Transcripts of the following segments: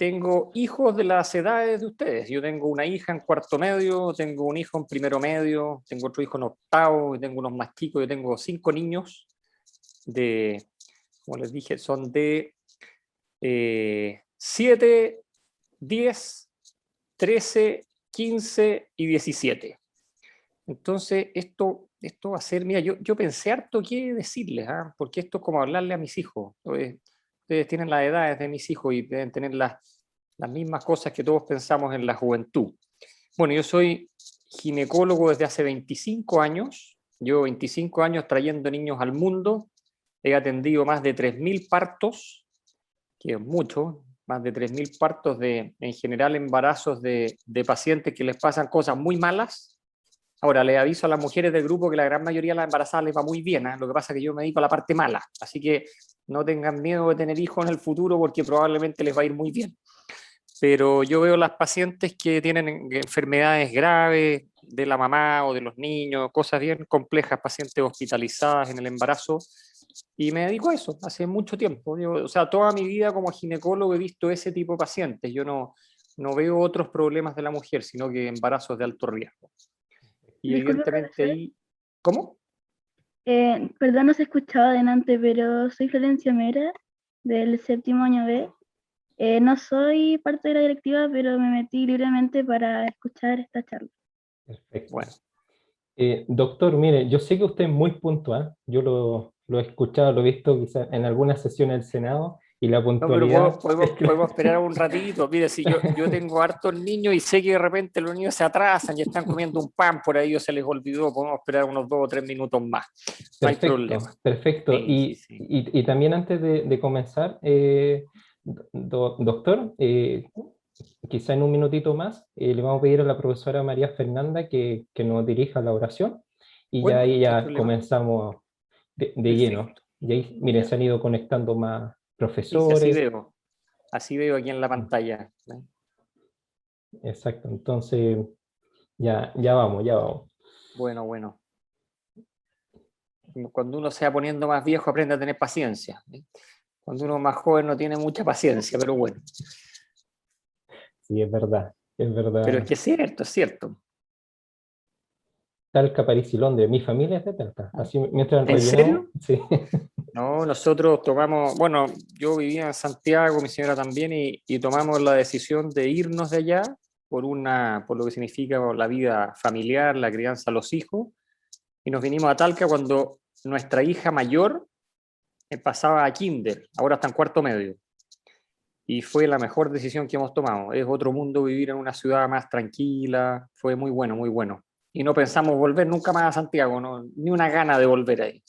tengo hijos de las edades de ustedes. Yo tengo una hija en cuarto medio, tengo un hijo en primero medio, tengo otro hijo en octavo, y tengo unos más chicos. Yo tengo 5 niños de, como les dije, son de 7, 10, 13, 15 y 17. Entonces, esto va a ser, mira, yo pensé harto qué decirles, ¿ah? Porque esto es como hablarle a mis hijos. Ustedes tienen las edades de mis hijos y deben tener las mismas cosas que todos pensamos en la juventud. Bueno, yo soy ginecólogo desde hace 25 años. Llevo 25 años trayendo niños al mundo. He atendido más de 3.000 partos, que es mucho, más de 3.000 partos en general, embarazos de pacientes que les pasan cosas muy malas. Ahora, le aviso a las mujeres del grupo que la gran mayoría de las embarazadas les va muy bien, ¿eh? Lo que pasa es que yo me dedico a la parte mala, así que no tengan miedo de tener hijos en el futuro porque probablemente les va a ir muy bien. Pero yo veo las pacientes que tienen enfermedades graves de la mamá o de los niños, cosas bien complejas, pacientes hospitalizadas en el embarazo, y me dedico a eso hace mucho tiempo. O sea, toda mi vida como ginecólogo he visto ese tipo de pacientes. Yo no veo otros problemas de la mujer, sino que embarazos de alto riesgo. Y Disculpe, evidentemente profesor. ahí... ¿Cómo? Perdón, no se escuchaba adelante, pero soy Florencia Mera, del séptimo año B. No soy parte de la directiva, pero me metí libremente para escuchar esta charla. Perfecto. Bueno, Doctor, mire, yo sé que usted es muy puntual, yo lo he escuchado, lo he visto quizás en alguna sesión del Senado, y la no, pero puntualidad podemos esperar un ratito. Mire, si yo tengo hartos niños y sé que de repente los niños se atrasan y están comiendo un pan por ahí o se les olvidó, podemos esperar unos 2 o 3 minutos más. No hay problema. Perfecto, perfecto. Sí, sí, sí. Y también antes de comenzar, doctor, quizá en un minutito más, le vamos a pedir a la profesora María Fernanda que nos dirija la oración, y ya Bueno, ahí no hay ya problema. comenzamos de lleno. Perfecto. Y ahí, miren, Ya. se han ido conectando más Sí, sí, así profesores. veo. Así veo aquí en la pantalla. Exacto, entonces ya vamos, ya vamos. Bueno, bueno. Cuando uno se va poniendo más viejo, aprende a tener paciencia. Cuando uno es más joven no tiene mucha paciencia, pero bueno. Sí, es verdad, es Pero es verdad. que es cierto, es cierto. Talca, París y Londres. Mi familia es de Talca. Así mientras ¿En rellenamos, serio? sí. No, nosotros tomamos, bueno, yo vivía en Santiago, mi señora también, y tomamos la decisión de irnos de allá por lo que significa la vida familiar, la crianza a los hijos, y nos vinimos a Talca cuando nuestra hija mayor pasaba a kinder, ahora está en cuarto medio, y fue la mejor decisión que hemos tomado. Es otro mundo vivir en una ciudad más tranquila, fue muy bueno, muy bueno. Y no pensamos volver nunca más a Santiago, no, ni una gana de volver ahí.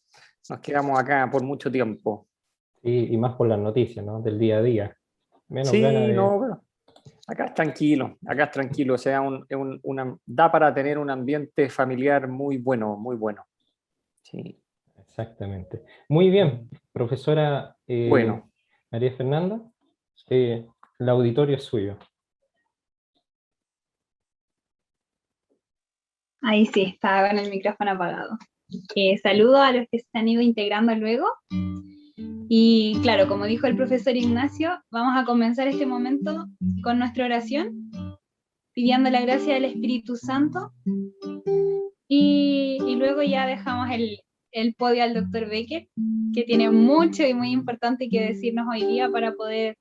Nos quedamos acá por mucho tiempo. Sí, y más por las noticias, ¿no? Del día a día. Menos ganas Sí, de... no, pero acá es tranquilo, o sea, da para tener un ambiente familiar muy bueno, muy bueno. Sí. Exactamente. Muy bien, profesora Bueno, María Fernanda, el auditorio es suyo. Ahí sí, estaba con el micrófono apagado. Saludo a los que se han ido integrando luego. Y claro, como dijo el profesor Ignacio, vamos a comenzar este momento con nuestra oración, pidiendo la gracia del Espíritu Santo. Y luego ya dejamos el podio al doctor Becker, que tiene mucho y muy importante que decirnos hoy día para poder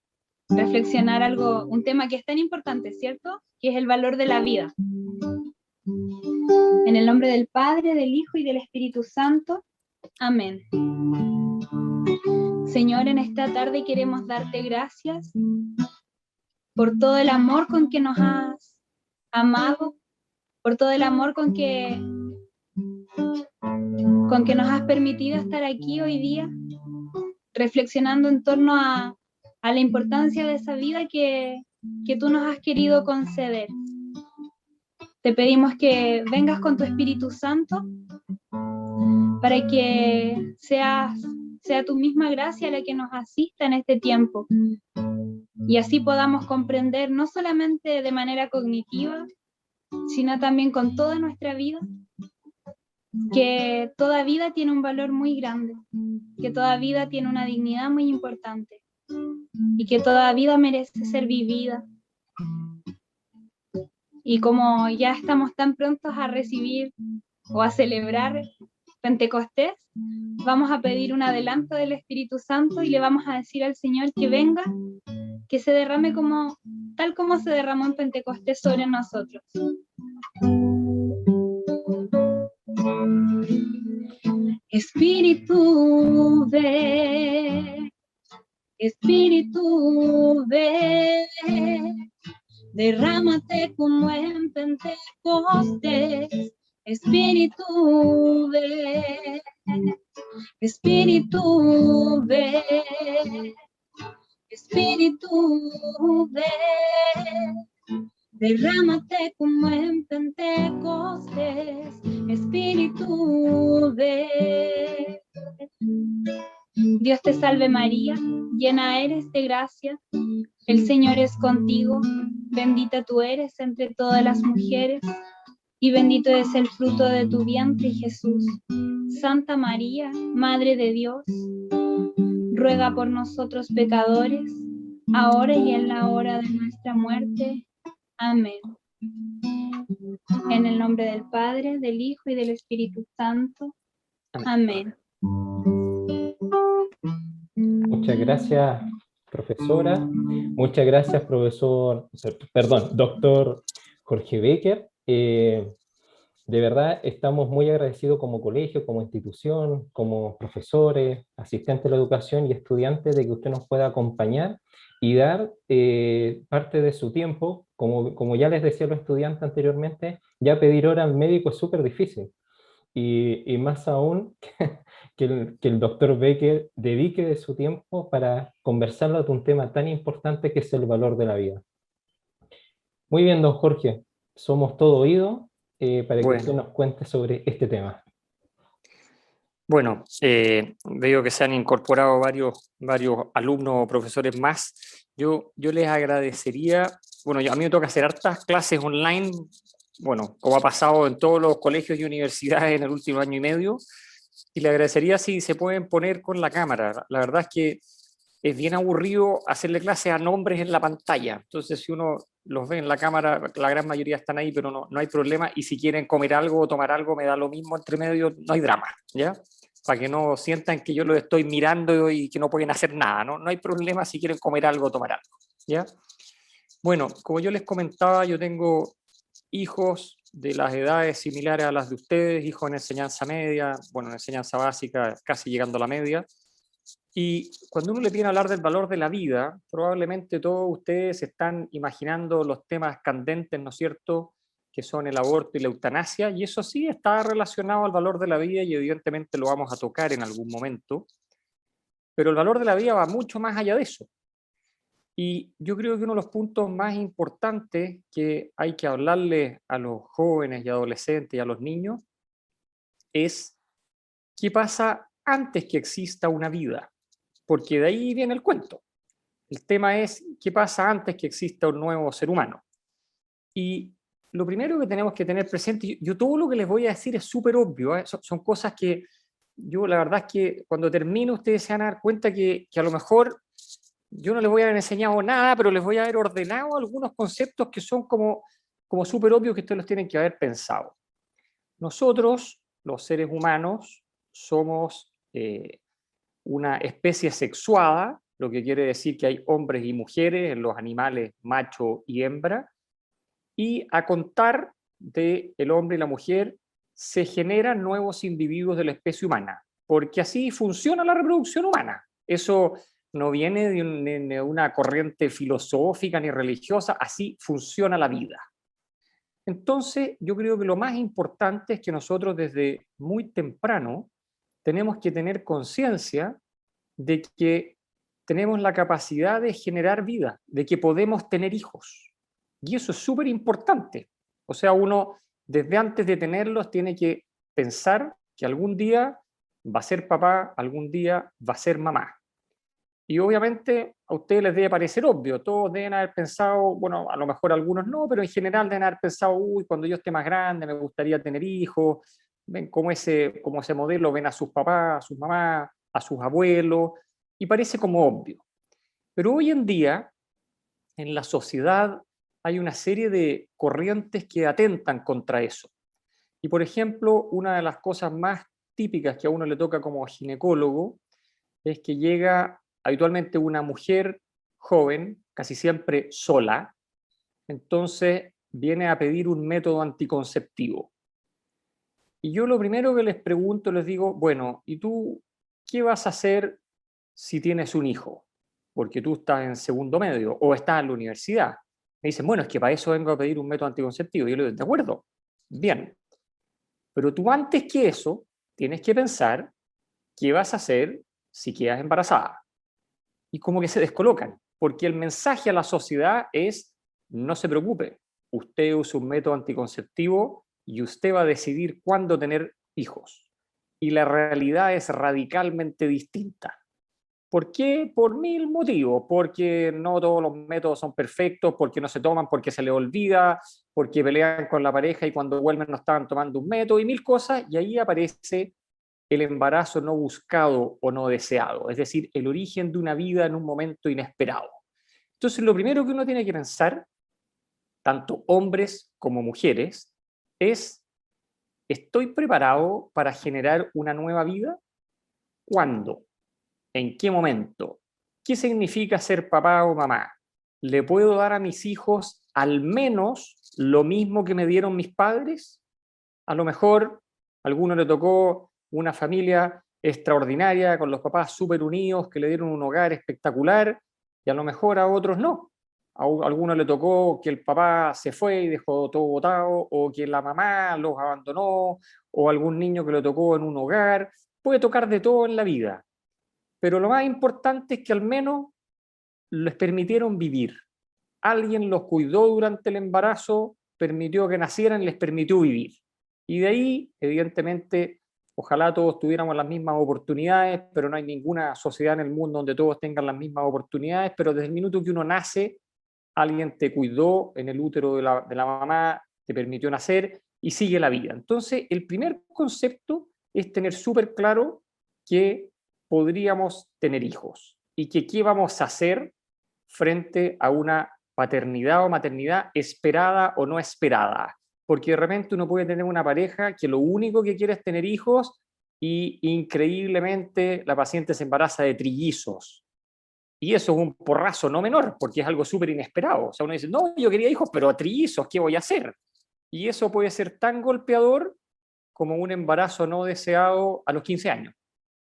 reflexionar un tema que es tan importante, ¿cierto? Que es el valor de la vida. En el nombre del Padre, del Hijo y del Espíritu Santo. Amén. Señor, en esta tarde queremos darte gracias por todo el amor con que nos has amado, por todo el amor con que nos has permitido estar aquí hoy día, reflexionando en torno a la importancia de esa vida que tú nos has querido conceder. Te pedimos que vengas con tu Espíritu Santo para que sea tu misma gracia la que nos asista en este tiempo y así podamos comprender no solamente de manera cognitiva, sino también con toda nuestra vida, que toda vida tiene un valor muy grande, que toda vida tiene una dignidad muy importante y que toda vida merece ser vivida. Y como ya estamos tan prontos a recibir o a celebrar Pentecostés, vamos a pedir un adelanto del Espíritu Santo y le vamos a decir al Señor que venga, que se derrame tal como se derramó en Pentecostés sobre nosotros. Espíritu, ven, Espíritu, ven, derrámate como en Pentecostés. Espíritu, ven, Espíritu, ven, Espíritu, ven, derrámate como en Pentecostés. Espíritu, ven. Dios te salve María, llena eres de gracia, el Señor es contigo, bendita tú eres entre todas las mujeres, y bendito es el fruto de tu vientre, Jesús. Santa María, Madre de Dios, ruega por nosotros pecadores, ahora y en la hora de nuestra muerte. Amén. En el nombre del Padre, del Hijo y del Espíritu Santo. Amén. Muchas gracias, profesora. Muchas gracias, doctor Jorge Becker. De verdad, estamos muy agradecidos como colegio, como institución, como profesores, asistentes de la educación y estudiantes de que usted nos pueda acompañar y dar parte de su tiempo. Como ya les decía a los estudiantes anteriormente, ya pedir hora al médico es súper difícil. Y más aún que el doctor Becker dedique de su tiempo para conversarlo de un tema tan importante que es el valor de la vida. Muy bien, don Jorge, somos todo oído para que usted nos cuente sobre este tema. Bueno, veo que se han incorporado varios alumnos o profesores más. Yo les agradecería, bueno, a mí me toca hacer hartas clases online, bueno, como ha pasado en todos los colegios y universidades en el último año y medio, y le agradecería si se pueden poner con la cámara. La verdad es que es bien aburrido hacerle clases a nombres en la pantalla, entonces si uno los ve en la cámara, la gran mayoría están ahí, pero no hay problema, y si quieren comer algo o tomar algo, me da lo mismo entre medio, no hay drama, ¿ya? Para que no sientan que yo los estoy mirando y que no pueden hacer nada, ¿no? No hay problema si quieren comer algo o tomar algo, ¿ya? Bueno, como yo les comentaba, yo tengo hijos de las edades similares a las de ustedes, hijos en enseñanza media, bueno, en enseñanza básica, casi llegando a la media, y cuando uno le viene a hablar del valor de la vida, probablemente todos ustedes están imaginando los temas candentes, ¿no es cierto?, que son el aborto y la eutanasia, y eso sí está relacionado al valor de la vida y evidentemente lo vamos a tocar en algún momento, pero el valor de la vida va mucho más allá de eso. Y yo creo que uno de los puntos más importantes que hay que hablarle a los jóvenes y adolescentes y a los niños es qué pasa antes que exista una vida, porque de ahí viene el cuento. El tema es qué pasa antes que exista un nuevo ser humano. Y lo primero que tenemos que tener presente, yo todo lo que les voy a decir es súper obvio, ¿eh? Son cosas que yo la verdad es que cuando termine ustedes se van a dar cuenta que a lo mejor yo no les voy a haber enseñado nada, pero les voy a haber ordenado algunos conceptos que son como súper obvios que ustedes los tienen que haber pensado. Nosotros, los seres humanos, somos una especie sexuada, lo que quiere decir que hay hombres y mujeres en los animales macho y hembra, y a contar del hombre y la mujer se generan nuevos individuos de la especie humana, porque así funciona la reproducción humana. Eso no viene de una corriente filosófica ni religiosa, así funciona la vida. Entonces, yo creo que lo más importante es que nosotros desde muy temprano tenemos que tener conciencia de que tenemos la capacidad de generar vida, de que podemos tener hijos. Y eso es súper importante. O sea, uno desde antes de tenerlos tiene que pensar que algún día va a ser papá, algún día va a ser mamá. Y obviamente a ustedes les debe parecer obvio, todos deben haber pensado, bueno, a lo mejor algunos no, pero en general deben haber pensado, uy, cuando yo esté más grande me gustaría tener hijos, ven como ese modelo, ven a sus papás, a sus mamás, a sus abuelos, y parece como obvio. Pero hoy en día, en la sociedad, hay una serie de corrientes que atentan contra eso. Y por ejemplo, una de las cosas más típicas que a uno le toca como ginecólogo es que llega habitualmente una mujer joven, casi siempre sola, entonces viene a pedir un método anticonceptivo. Y yo lo primero que les pregunto, les digo, bueno, ¿y tú qué vas a hacer si tienes un hijo? Porque tú estás en segundo medio o estás en la universidad. Me dicen, bueno, es que para eso vengo a pedir un método anticonceptivo. Y yo le digo, de acuerdo, bien. Pero tú antes que eso, tienes que pensar qué vas a hacer si quedas embarazada. Y como que se descolocan, porque el mensaje a la sociedad es, no se preocupe, usted usa un método anticonceptivo y usted va a decidir cuándo tener hijos. Y la realidad es radicalmente distinta. ¿Por qué? Por mil motivos, porque no todos los métodos son perfectos, porque no se toman, porque se les olvida, porque pelean con la pareja y cuando vuelven no estaban tomando un método y mil cosas, y ahí aparece el embarazo no buscado o no deseado, es decir, el origen de una vida en un momento inesperado. Entonces, lo primero que uno tiene que pensar, tanto hombres como mujeres, es, ¿estoy preparado para generar una nueva vida? ¿Cuándo? ¿En qué momento? ¿Qué significa ser papá o mamá? ¿Le puedo dar a mis hijos al menos lo mismo que me dieron mis padres? A lo mejor a alguno le tocó una familia extraordinaria con los papás súper unidos que le dieron un hogar espectacular y a lo mejor a otros no. A alguno le tocó que el papá se fue y dejó todo botado o que la mamá los abandonó o algún niño que le tocó en un hogar. Puede tocar de todo en la vida, pero lo más importante es que al menos les permitieron vivir. Alguien los cuidó durante el embarazo, permitió que nacieran y les permitió vivir. Y de ahí, evidentemente, ojalá todos tuviéramos las mismas oportunidades, pero no hay ninguna sociedad en el mundo donde todos tengan las mismas oportunidades, pero desde el minuto que uno nace, alguien te cuidó en el útero de la mamá, te permitió nacer y sigue la vida. Entonces, el primer concepto es tener súper claro que podríamos tener hijos y que qué vamos a hacer frente a una paternidad o maternidad esperada o no esperada. Porque de repente uno puede tener una pareja que lo único que quiere es tener hijos y increíblemente la paciente se embaraza de trillizos. Y eso es un porrazo no menor, porque es algo súper inesperado. O sea, uno dice, no, yo quería hijos, pero trillizos, ¿qué voy a hacer? Y eso puede ser tan golpeador como un embarazo no deseado a los 15 años.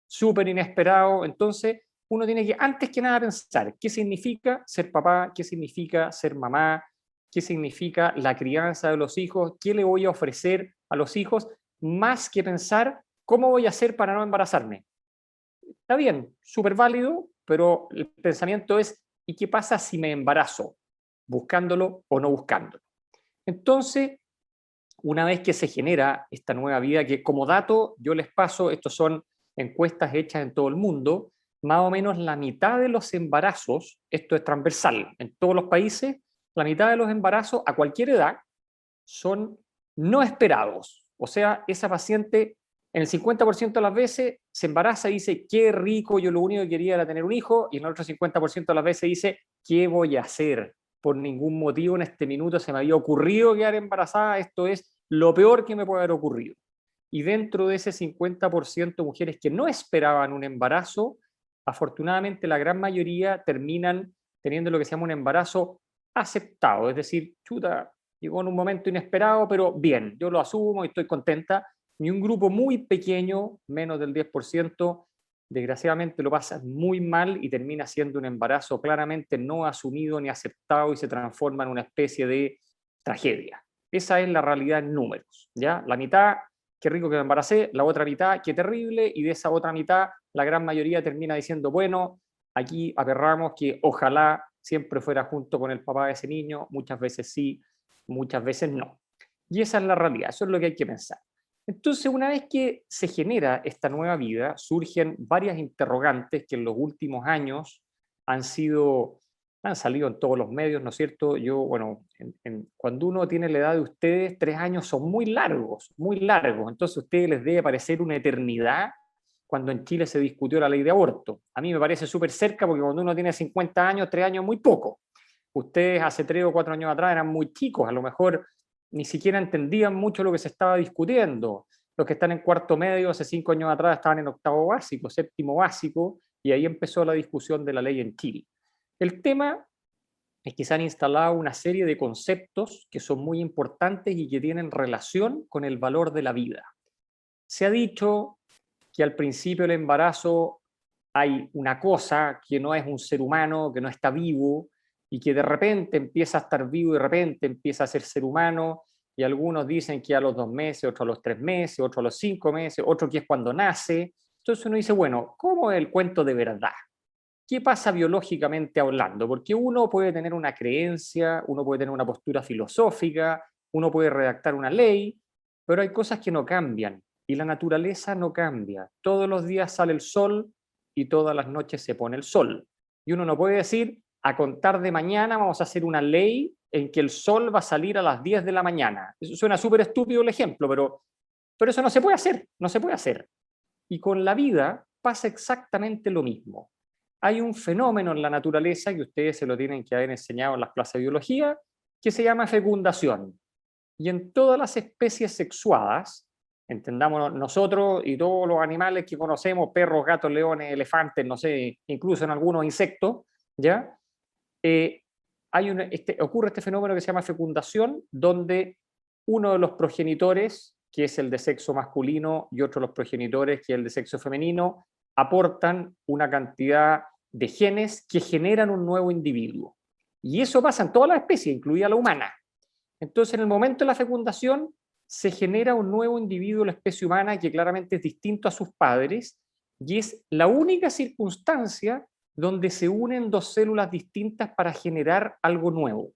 Súper inesperado. Entonces, uno tiene que, antes que nada, pensar qué significa ser papá, qué significa ser mamá, qué significa la crianza de los hijos, qué le voy a ofrecer a los hijos, más que pensar cómo voy a hacer para no embarazarme. Está bien, súper válido, pero el pensamiento es, ¿y qué pasa si me embarazo? Buscándolo o no buscándolo. Entonces, una vez que se genera esta nueva vida, que como dato yo les paso, estos son encuestas hechas en todo el mundo, más o menos la mitad de los embarazos, esto es transversal, en todos los países, la mitad de los embarazos a cualquier edad son no esperados. O sea, esa paciente en el 50% de las veces se embaraza y dice, qué rico, yo lo único que quería era tener un hijo, y en el otro 50% de las veces dice, ¿qué voy a hacer? Por ningún motivo en este minuto se me había ocurrido quedar embarazada, esto es lo peor que me puede haber ocurrido. Y dentro de ese 50% de mujeres que no esperaban un embarazo, afortunadamente la gran mayoría terminan teniendo lo que se llama un embarazo aceptado, es decir, chuta, llegó en un momento inesperado, pero bien, yo lo asumo y estoy contenta. Y un grupo muy pequeño, menos del 10%, desgraciadamente lo pasa muy mal y termina siendo un embarazo claramente no asumido ni aceptado y se transforma en una especie de tragedia. Esa es la realidad en números, ¿ya? La mitad, qué rico que me embaracé, la otra mitad, qué terrible, y de esa otra mitad, la gran mayoría termina diciendo, bueno, aquí aperramos que ojalá siempre fuera junto con el papá de ese niño, muchas veces sí, muchas veces no. Y esa es la realidad, eso es lo que hay que pensar. Entonces, una vez que se genera esta nueva vida, surgen varias interrogantes que en los últimos años han salido en todos los medios, ¿no es cierto? Yo, bueno, cuando uno tiene la edad de ustedes, 3 años son muy largos, entonces a ustedes les debe parecer una eternidad cuando en Chile se discutió la ley de aborto. A mí me parece súper cerca porque cuando uno tiene 50 años, 3 años es muy poco. Ustedes hace 3 o 4 años atrás eran muy chicos, a lo mejor ni siquiera entendían mucho lo que se estaba discutiendo. Los que están en cuarto medio hace 5 años atrás estaban en octavo básico, séptimo básico, y ahí empezó la discusión de la ley en Chile. El tema es que se han instalado una serie de conceptos que son muy importantes y que tienen relación con el valor de la vida. Se ha dicho que al principio del embarazo hay una cosa que no es un ser humano, que no está vivo, y que de repente empieza a estar vivo y de repente empieza a ser ser humano, y algunos dicen que a los 2 meses, otros a los 3 meses, otros a los 5 meses, otro que es cuando nace. Entonces uno dice, bueno, ¿cómo es el cuento de verdad? ¿Qué pasa biológicamente hablando? Porque uno puede tener una creencia, uno puede tener una postura filosófica, uno puede redactar una ley, pero hay cosas que no cambian y la naturaleza no cambia. Todos los días sale el sol y todas las noches se pone el sol. Y uno no puede decir, a contar de mañana vamos a hacer una ley en que el sol va a salir a las 10 de la mañana. Eso suena súper estúpido el ejemplo, pero eso no se puede hacer, no se puede hacer. Y con la vida pasa exactamente lo mismo. Hay un fenómeno en la naturaleza que ustedes se lo tienen que haber enseñado en las clases de biología, que se llama fecundación. Y en todas las especies sexuadas, entendamos nosotros y todos los animales que conocemos, perros, gatos, leones, elefantes, no sé, incluso en algunos insectos, ¿ya? Ocurre este fenómeno que se llama fecundación, donde uno de los progenitores, que es el de sexo masculino, y otro de los progenitores, que es el de sexo femenino, aportan una cantidad de genes que generan un nuevo individuo. Y eso pasa en todas las especies, incluida la humana. Entonces, en el momento de la fecundación, se genera un nuevo individuo de la especie humana que claramente es distinto a sus padres, y es la única circunstancia donde se unen 2 células distintas para generar algo nuevo.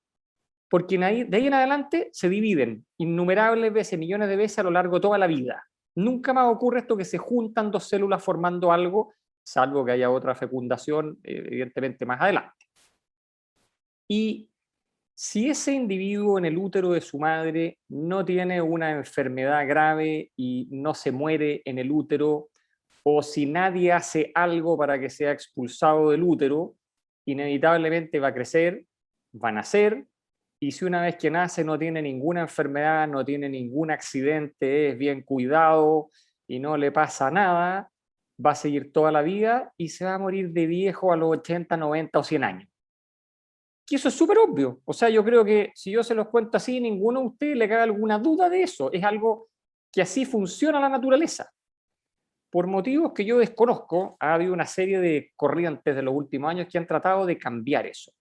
Porque de ahí en adelante se dividen innumerables veces, millones de veces a lo largo de toda la vida. Nunca más ocurre esto que se juntan 2 células formando algo, salvo que haya otra fecundación, evidentemente más adelante. Y si ese individuo en el útero de su madre no tiene una enfermedad grave y no se muere en el útero, o si nadie hace algo para que sea expulsado del útero, inevitablemente va a crecer, va a nacer, y si una vez que nace no tiene ninguna enfermedad, no tiene ningún accidente, es bien cuidado y no le pasa nada, va a seguir toda la vida y se va a morir de viejo a los 80, 90 o 100 años. Y eso es súper obvio. O sea, yo creo que si yo se los cuento así, ninguno de ustedes le cae alguna duda de eso. Es algo que así funciona la naturaleza. Por motivos que yo desconozco, ha habido una serie de corrientes de los últimos años que han tratado de cambiar eso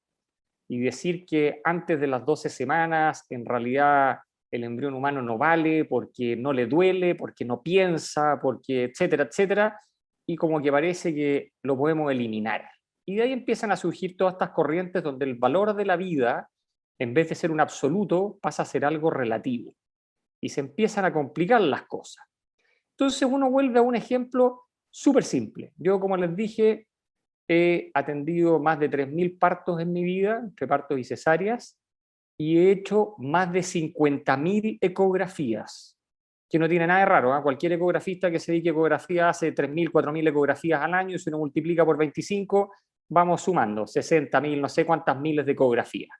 y decir que antes de las 12 semanas en realidad el embrión humano no vale porque no le duele, porque no piensa, porque etcétera, etcétera, y como que parece que lo podemos eliminar. Y de ahí empiezan a surgir todas estas corrientes donde el valor de la vida, en vez de ser un absoluto, pasa a ser algo relativo. Y se empiezan a complicar las cosas. Entonces uno vuelve a un ejemplo súper simple. Yo, como les dije, he atendido más de 3.000 partos en mi vida, entre partos y cesáreas, y he hecho más de 50.000 ecografías, que no tiene nada de raro, ¿eh? Cualquier ecografista que se dedique a ecografía hace 3.000, 4.000 ecografías al año, y si uno multiplica por 25, vamos sumando 60.000, no sé cuántas miles de ecografías.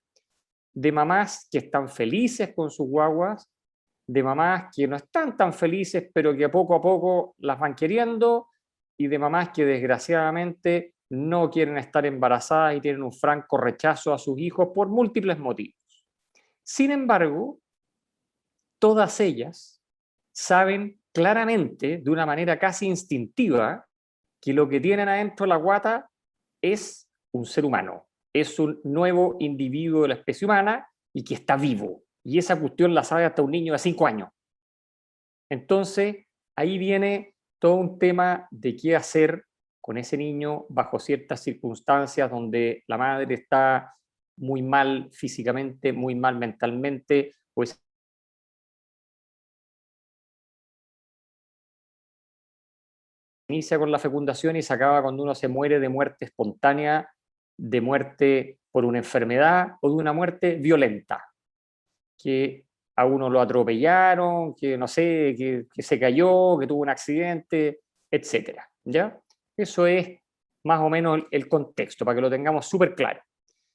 De mamás que están felices con sus guaguas, de mamás que no están tan felices, pero que poco a poco las van queriendo, y de mamás que desgraciadamente no quieren estar embarazadas y tienen un franco rechazo a sus hijos por múltiples motivos. Sin embargo, todas ellas saben claramente, de una manera casi instintiva, que lo que tienen adentro de la guata es un ser humano, es un nuevo individuo de la especie humana y que está vivo. Y esa cuestión la sabe hasta un niño de 5 años. Entonces, ahí viene todo un tema de qué hacer con ese niño bajo ciertas circunstancias donde la madre está muy mal físicamente, muy mal mentalmente, pues inicia con la fecundación y se acaba cuando uno se muere de muerte espontánea, de muerte por una enfermedad o de una muerte violenta, que a uno lo atropellaron, que no sé, que se cayó, que tuvo un accidente, etcétera, ¿ya? Eso es más o menos el contexto, para que lo tengamos súper claro.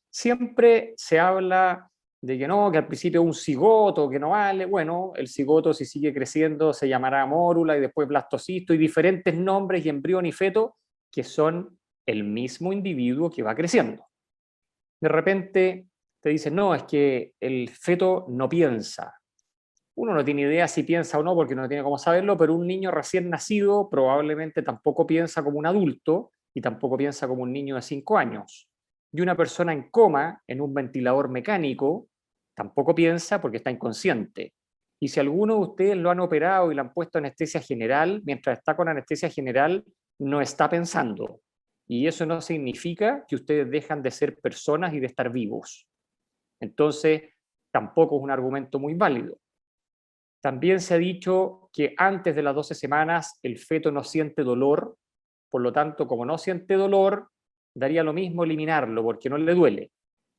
Siempre se habla de que no, que al principio un cigoto, que no vale. Bueno, el cigoto, si sigue creciendo, se llamará mórula y después blastocisto y diferentes nombres, y embrión y feto, que son el mismo individuo que va creciendo. De repente te dicen, no, es que el feto no piensa. Uno no tiene idea si piensa o no, porque no tiene cómo saberlo, pero un niño recién nacido probablemente tampoco piensa como un adulto y tampoco piensa como un niño de 5 años. Y una persona en coma, en un ventilador mecánico, tampoco piensa porque está inconsciente. Y si alguno de ustedes lo han operado y le han puesto anestesia general, mientras está con anestesia general, no está pensando. Y eso no significa que ustedes dejan de ser personas y de estar vivos. Entonces, tampoco es un argumento muy válido. También se ha dicho que antes de las 12 semanas el feto no siente dolor, por lo tanto, como no siente dolor, daría lo mismo eliminarlo porque no le duele.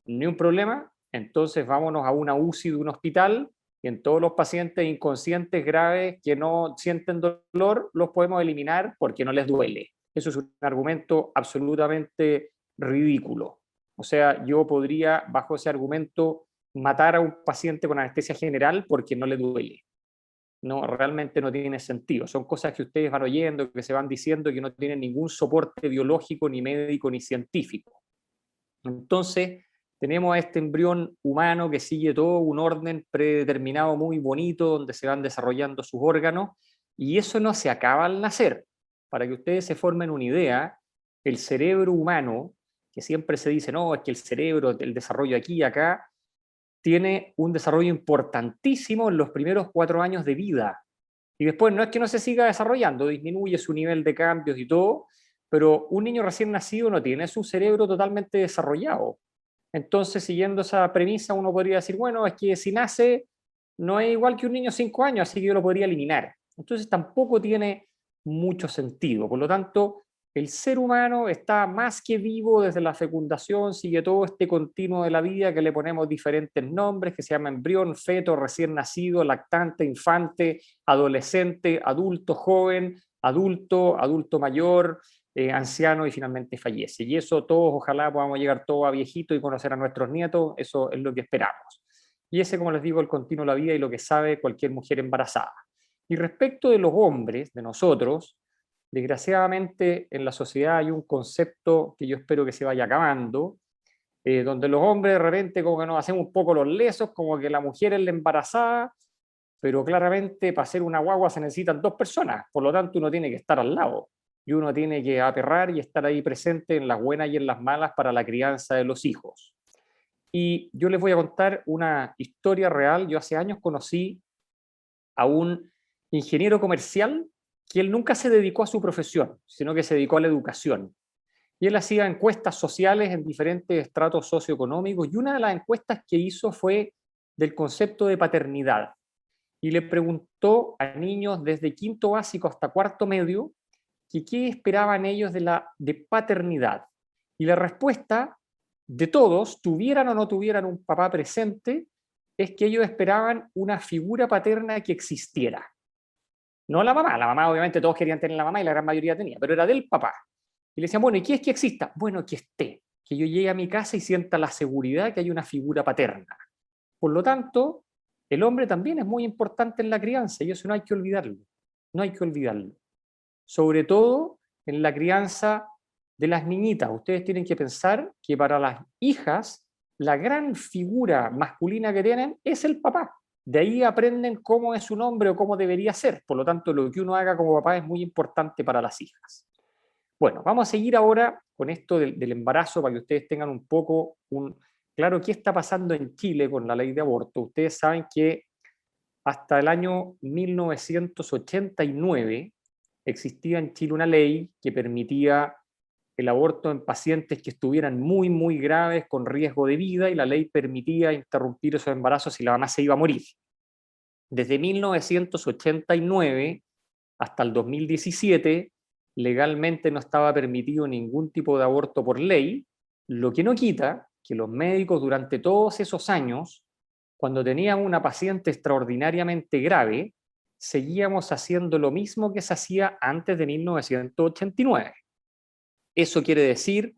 Ni un problema, entonces vámonos a una UCI de un hospital y en todos los pacientes inconscientes graves que no sienten dolor los podemos eliminar porque no les duele. Eso es un argumento absolutamente ridículo. O sea, yo podría, bajo ese argumento, matar a un paciente con anestesia general porque no le duele. No, realmente no tiene sentido. Son cosas que ustedes van oyendo, que se van diciendo, que no tienen ningún soporte biológico, ni médico, ni científico. Entonces, tenemos a este embrión humano que sigue todo un orden predeterminado muy bonito, donde se van desarrollando sus órganos, y eso no se acaba al nacer. Para que ustedes se formen una idea, el cerebro humano, que siempre se dice, no, es que el cerebro, el desarrollo aquí y acá, tiene un desarrollo importantísimo en los primeros 4 años de vida. Y después no es que no se siga desarrollando, disminuye su nivel de cambios y todo, pero un niño recién nacido no tiene su cerebro totalmente desarrollado. Entonces, siguiendo esa premisa, uno podría decir, bueno, es que si nace no es igual que un niño de 5 años, así que yo lo podría eliminar. Entonces tampoco tiene mucho sentido. Por lo tanto, el ser humano está más que vivo desde la fecundación, sigue todo este continuo de la vida que le ponemos diferentes nombres, que se llama embrión, feto, recién nacido, lactante, infante, adolescente, adulto joven, adulto, adulto mayor, anciano y finalmente fallece. Y eso todos, ojalá podamos llegar todos a viejito y conocer a nuestros nietos, eso es lo que esperamos. Y ese, como les digo, el continuo de la vida y lo que sabe cualquier mujer embarazada. Y respecto de los hombres, de nosotros, desgraciadamente en la sociedad hay un concepto que yo espero que se vaya acabando, donde los hombres de repente como que nos hacemos un poco los lesos, como que la mujer es la embarazada, pero claramente para hacer una guagua se necesitan 2 personas, por lo tanto uno tiene que estar al lado y uno tiene que aperrar y estar ahí presente en las buenas y en las malas para la crianza de los hijos. Y yo les voy a contar una historia real. Yo hace años conocí a un ingeniero comercial que él nunca se dedicó a su profesión, sino que se dedicó a la educación. Y él hacía encuestas sociales en diferentes estratos socioeconómicos, y una de las encuestas que hizo fue del concepto de paternidad. Y le preguntó a niños desde quinto básico hasta cuarto medio que qué esperaban ellos de paternidad. Y la respuesta de todos, tuvieran o no tuvieran un papá presente, es que ellos esperaban una figura paterna que existiera. No la mamá obviamente todos querían tener la mamá y la gran mayoría tenía, pero era del papá. Y le decían, bueno, ¿y qué es que exista? Bueno, que esté, que yo llegue a mi casa y sienta la seguridad que hay una figura paterna. Por lo tanto, el hombre también es muy importante en la crianza y eso no hay que olvidarlo. No hay que olvidarlo. Sobre todo en la crianza de las niñitas. Ustedes tienen que pensar que para las hijas, la gran figura masculina que tienen es el papá. De ahí aprenden cómo es un hombre o cómo debería ser. Por lo tanto, lo que uno haga como papá es muy importante para las hijas. Bueno, vamos a seguir ahora con esto del embarazo para que ustedes tengan un poco claro qué está pasando en Chile con la ley de aborto. Ustedes saben que hasta el año 1989 existía en Chile una ley que permitía el aborto en pacientes que estuvieran muy, muy graves, con riesgo de vida, y la ley permitía interrumpir esos embarazos si la mamá se iba a morir. Desde 1989 hasta el 2017, legalmente no estaba permitido ningún tipo de aborto por ley, lo que no quita que los médicos durante todos esos años, cuando tenían una paciente extraordinariamente grave, seguíamos haciendo lo mismo que se hacía antes de 1989. Eso quiere decir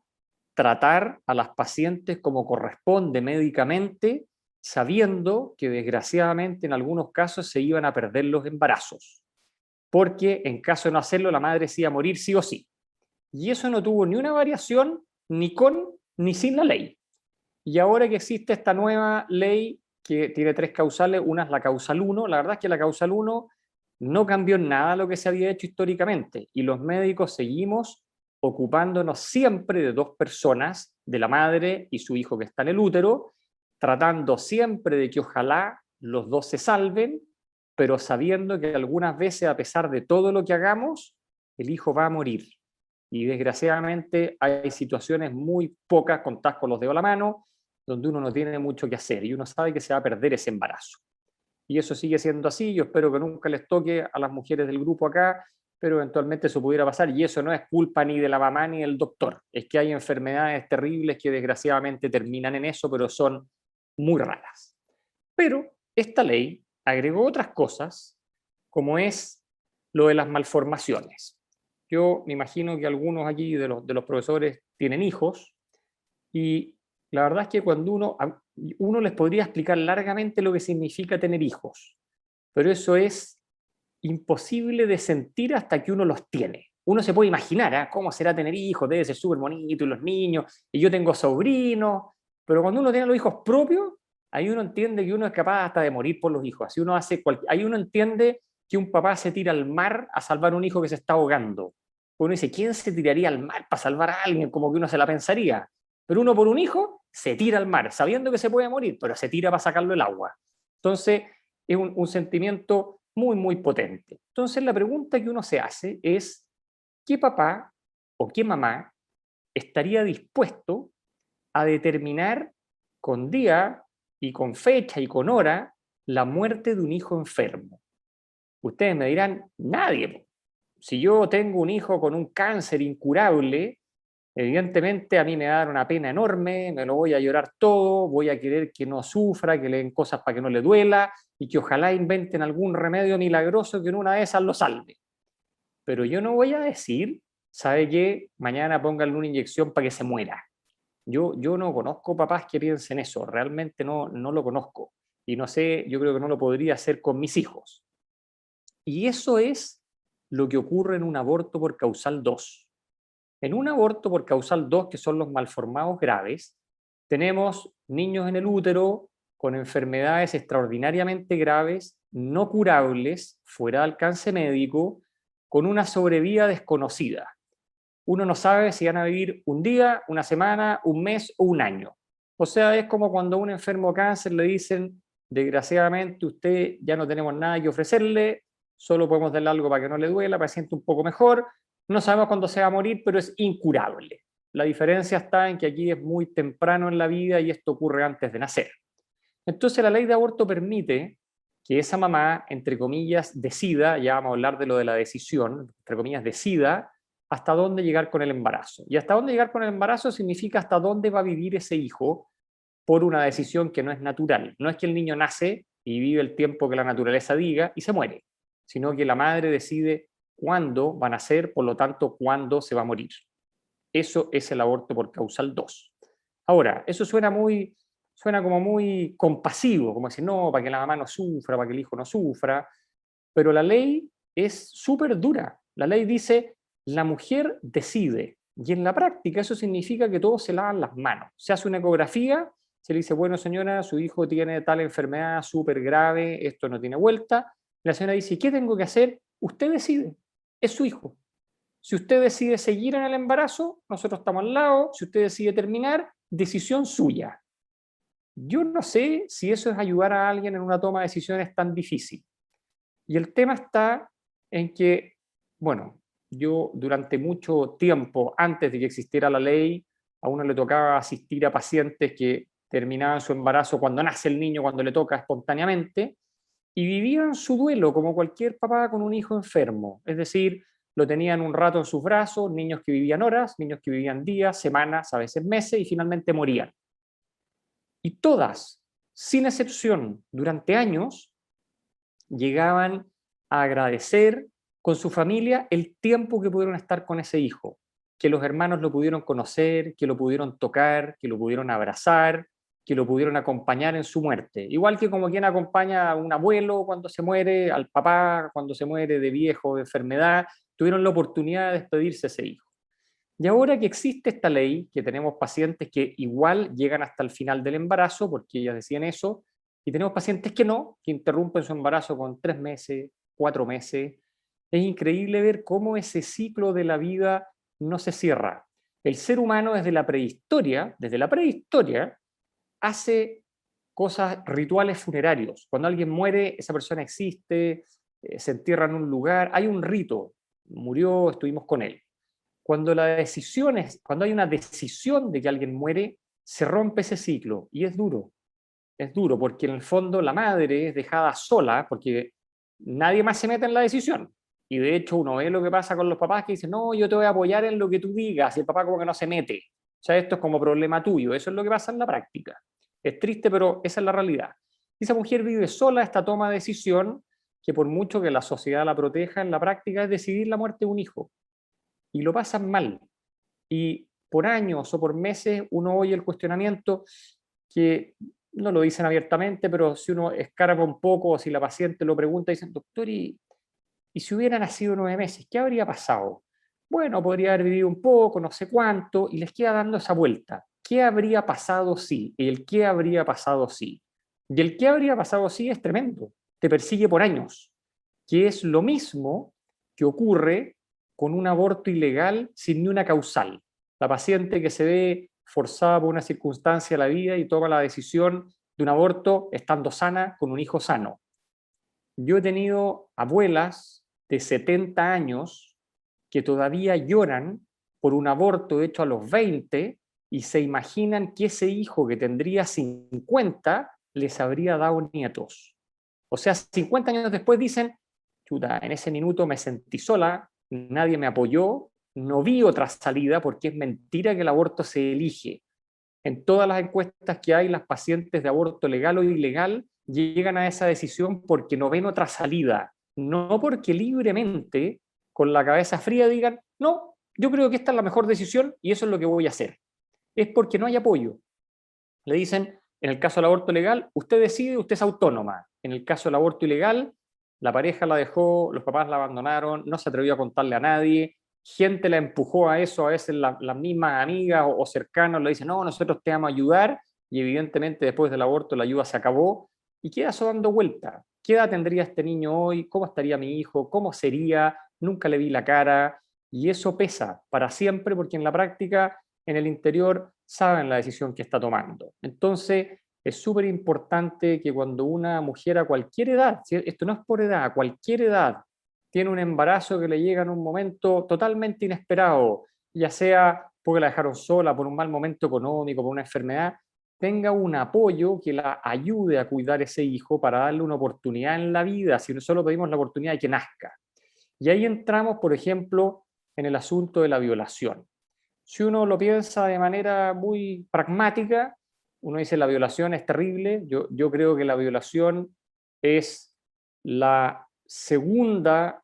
tratar a las pacientes como corresponde médicamente, sabiendo que desgraciadamente en algunos casos se iban a perder los embarazos, porque en caso de no hacerlo la madre se iba a morir sí o sí. Y eso no tuvo ni una variación ni con ni sin la ley. Y ahora que existe esta nueva ley que tiene 3 causales, una es la causal 1, la verdad es que la causal 1 no cambió en nada lo que se había hecho históricamente, y los médicos seguimos ocupándonos siempre de 2 personas, de la madre y su hijo que está en el útero, tratando siempre de que ojalá los 2 se salven, pero sabiendo que algunas veces, a pesar de todo lo que hagamos, el hijo va a morir. Y desgraciadamente hay situaciones muy pocas, contadas con los dedos a la mano, donde uno no tiene mucho que hacer y uno sabe que se va a perder ese embarazo. Y eso sigue siendo así. Yo espero que nunca les toque a las mujeres del grupo acá, pero eventualmente eso pudiera pasar, y eso no es culpa ni de la mamá ni del doctor. Es que hay enfermedades terribles que desgraciadamente terminan en eso, pero son muy raras. Pero esta ley agregó otras cosas, como es lo de las malformaciones. Yo me imagino que algunos aquí de los profesores tienen hijos, y la verdad es que cuando uno les podría explicar largamente lo que significa tener hijos, pero eso es imposible de sentir hasta que uno los tiene. Uno se puede imaginar cómo será tener hijos, debe ser súper bonito, y los niños, y yo tengo sobrinos, pero cuando uno tiene los hijos propios, ahí uno entiende que uno es capaz hasta de morir por los hijos. Así ahí uno entiende que un papá se tira al mar a salvar a un hijo que se está ahogando. Uno dice, ¿quién se tiraría al mar para salvar a alguien? Como que uno se la pensaría. Pero uno por un hijo se tira al mar, sabiendo que se puede morir, pero se tira para sacarlo del agua. Entonces, es un sentimiento muy, muy potente. Entonces, la pregunta que uno se hace es, ¿qué papá o qué mamá estaría dispuesto a determinar con día y con fecha y con hora la muerte de un hijo enfermo? Ustedes me dirán, nadie. Si yo tengo un hijo con un cáncer incurable, evidentemente a mí me va a dar una pena enorme, me lo voy a llorar todo, voy a querer que no sufra, que le den cosas para que no le duela, y que ojalá inventen algún remedio milagroso que en una de esas lo salve. Pero yo no voy a decir, ¿sabe qué? Mañana pónganle una inyección para que se muera. Yo no conozco papás que piensen eso, realmente no lo conozco. Y no sé, yo creo que no lo podría hacer con mis hijos. Y eso es lo que ocurre en un aborto por causal 2. En un aborto por causal 2, que son los malformados graves, tenemos niños en el útero con enfermedades extraordinariamente graves, no curables, fuera de alcance médico, con una sobrevida desconocida. Uno no sabe si van a vivir un día, una semana, un mes o un año. O sea, es como cuando a un enfermo de cáncer le dicen, desgraciadamente usted ya no tenemos nada que ofrecerle, solo podemos darle algo para que no le duela, para que sienta un poco mejor. No sabemos cuándo se va a morir, pero es incurable. La diferencia está en que aquí es muy temprano en la vida y esto ocurre antes de nacer. Entonces la ley de aborto permite que esa mamá, entre comillas, decida, ya vamos a hablar de lo de la decisión, entre comillas, decida hasta dónde llegar con el embarazo. Y hasta dónde llegar con el embarazo significa hasta dónde va a vivir ese hijo por una decisión que no es natural. No es que el niño nace y vive el tiempo que la naturaleza diga y se muere, sino que la madre decide cuándo van a nacer, por lo tanto, cuándo se va a morir. Eso es el aborto por causal 2. Ahora, eso suena como muy compasivo, como decir, no, para que la mamá no sufra, para que el hijo no sufra, pero la ley es súper dura. La ley dice, la mujer decide, y en la práctica eso significa que todos se lavan las manos. Se hace una ecografía, se le dice, bueno señora, su hijo tiene tal enfermedad súper grave, esto no tiene vuelta. La señora dice, ¿qué tengo que hacer? Usted decide, es su hijo. Si usted decide seguir en el embarazo, nosotros estamos al lado. Si usted decide terminar, decisión suya. Yo no sé si eso es ayudar a alguien en una toma de decisiones tan difícil. Y el tema está en que, bueno, yo durante mucho tiempo, antes de que existiera la ley, a uno le tocaba asistir a pacientes que terminaban su embarazo cuando nace el niño, cuando le toca espontáneamente, y vivían su duelo como cualquier papá con un hijo enfermo. Es decir, lo tenían un rato en sus brazos, niños que vivían horas, niños que vivían días, semanas, a veces meses, y finalmente morían. Y todas, sin excepción, durante años, llegaban a agradecer con su familia el tiempo que pudieron estar con ese hijo, que los hermanos lo pudieron conocer, que lo pudieron tocar, que lo pudieron abrazar, que lo pudieron acompañar en su muerte. Igual que como quien acompaña a un abuelo cuando se muere, al papá cuando se muere de viejo, de enfermedad, tuvieron la oportunidad de despedirse de ese hijo. Y ahora que existe esta ley, que tenemos pacientes que igual llegan hasta el final del embarazo, porque ellas decían eso, y tenemos pacientes que no, que interrumpen su embarazo con 3 meses, 4 meses. Es increíble ver cómo ese ciclo de la vida no se cierra. El ser humano desde la prehistoria, hace cosas, rituales funerarios. Cuando alguien muere, esa persona existe, se entierra en un lugar, hay un rito, murió, estuvimos con él. Cuando cuando hay una decisión de que alguien muere, se rompe ese ciclo y es duro porque en el fondo la madre es dejada sola porque nadie más se mete en la decisión. Y de hecho uno ve lo que pasa con los papás que dicen, no, yo te voy a apoyar en lo que tú digas, y el papá como que no se mete. O sea, esto es como problema tuyo, eso es lo que pasa en la práctica. Es triste, pero esa es la realidad. Y esa mujer vive sola esta toma de decisión que por mucho que la sociedad la proteja, en la práctica es decidir la muerte de un hijo. Y lo pasan mal. Y por años o por meses uno oye el cuestionamiento que no lo dicen abiertamente, pero si uno escarba un poco o si la paciente lo pregunta, dicen, doctor, ¿y si hubiera nacido 9 meses, qué habría pasado? Bueno, podría haber vivido un poco, no sé cuánto, y les queda dando esa vuelta. ¿Qué habría pasado si? Y el qué habría pasado si. Y el qué habría pasado si es tremendo. Te persigue por años, que es lo mismo que ocurre con un aborto ilegal sin ni una causal. La paciente que se ve forzada por una circunstancia de la vida y toma la decisión de un aborto estando sana, con un hijo sano. Yo he tenido abuelas de 70 años que todavía lloran por un aborto hecho a los 20 y se imaginan que ese hijo que tendría 50 les habría dado nietos. O sea, 50 años después dicen, chuta, en ese minuto me sentí sola, nadie me apoyó, no vi otra salida porque es mentira que el aborto se elige. En todas las encuestas que hay, las pacientes de aborto legal o ilegal llegan a esa decisión porque no ven otra salida, no porque libremente, con la cabeza fría, digan, no, yo creo que esta es la mejor decisión y eso es lo que voy a hacer. Es porque no hay apoyo. Le dicen, en el caso del aborto legal, usted decide, usted es autónoma. En el caso del aborto ilegal, la pareja la dejó, los papás la abandonaron, no se atrevió a contarle a nadie, gente la empujó a eso, a veces las mismas amigas o cercanos le dicen, no, nosotros te vamos a ayudar, y evidentemente después del aborto la ayuda se acabó, y queda eso dando vuelta. ¿Qué edad tendría este niño hoy? ¿Cómo estaría mi hijo? ¿Cómo sería? Nunca le vi la cara, y eso pesa para siempre porque en la práctica, en el interior, saben la decisión que está tomando. Entonces, es súper importante que cuando una mujer a cualquier edad, esto no es por edad, a cualquier edad, tiene un embarazo que le llega en un momento totalmente inesperado, ya sea porque la dejaron sola, por un mal momento económico, por una enfermedad, tenga un apoyo que la ayude a cuidar ese hijo para darle una oportunidad en la vida, si no solo pedimos la oportunidad de que nazca. Y ahí entramos, por ejemplo, en el asunto de la violación. Si uno lo piensa de manera muy pragmática, uno dice la violación es terrible. Yo creo que la violación es la segunda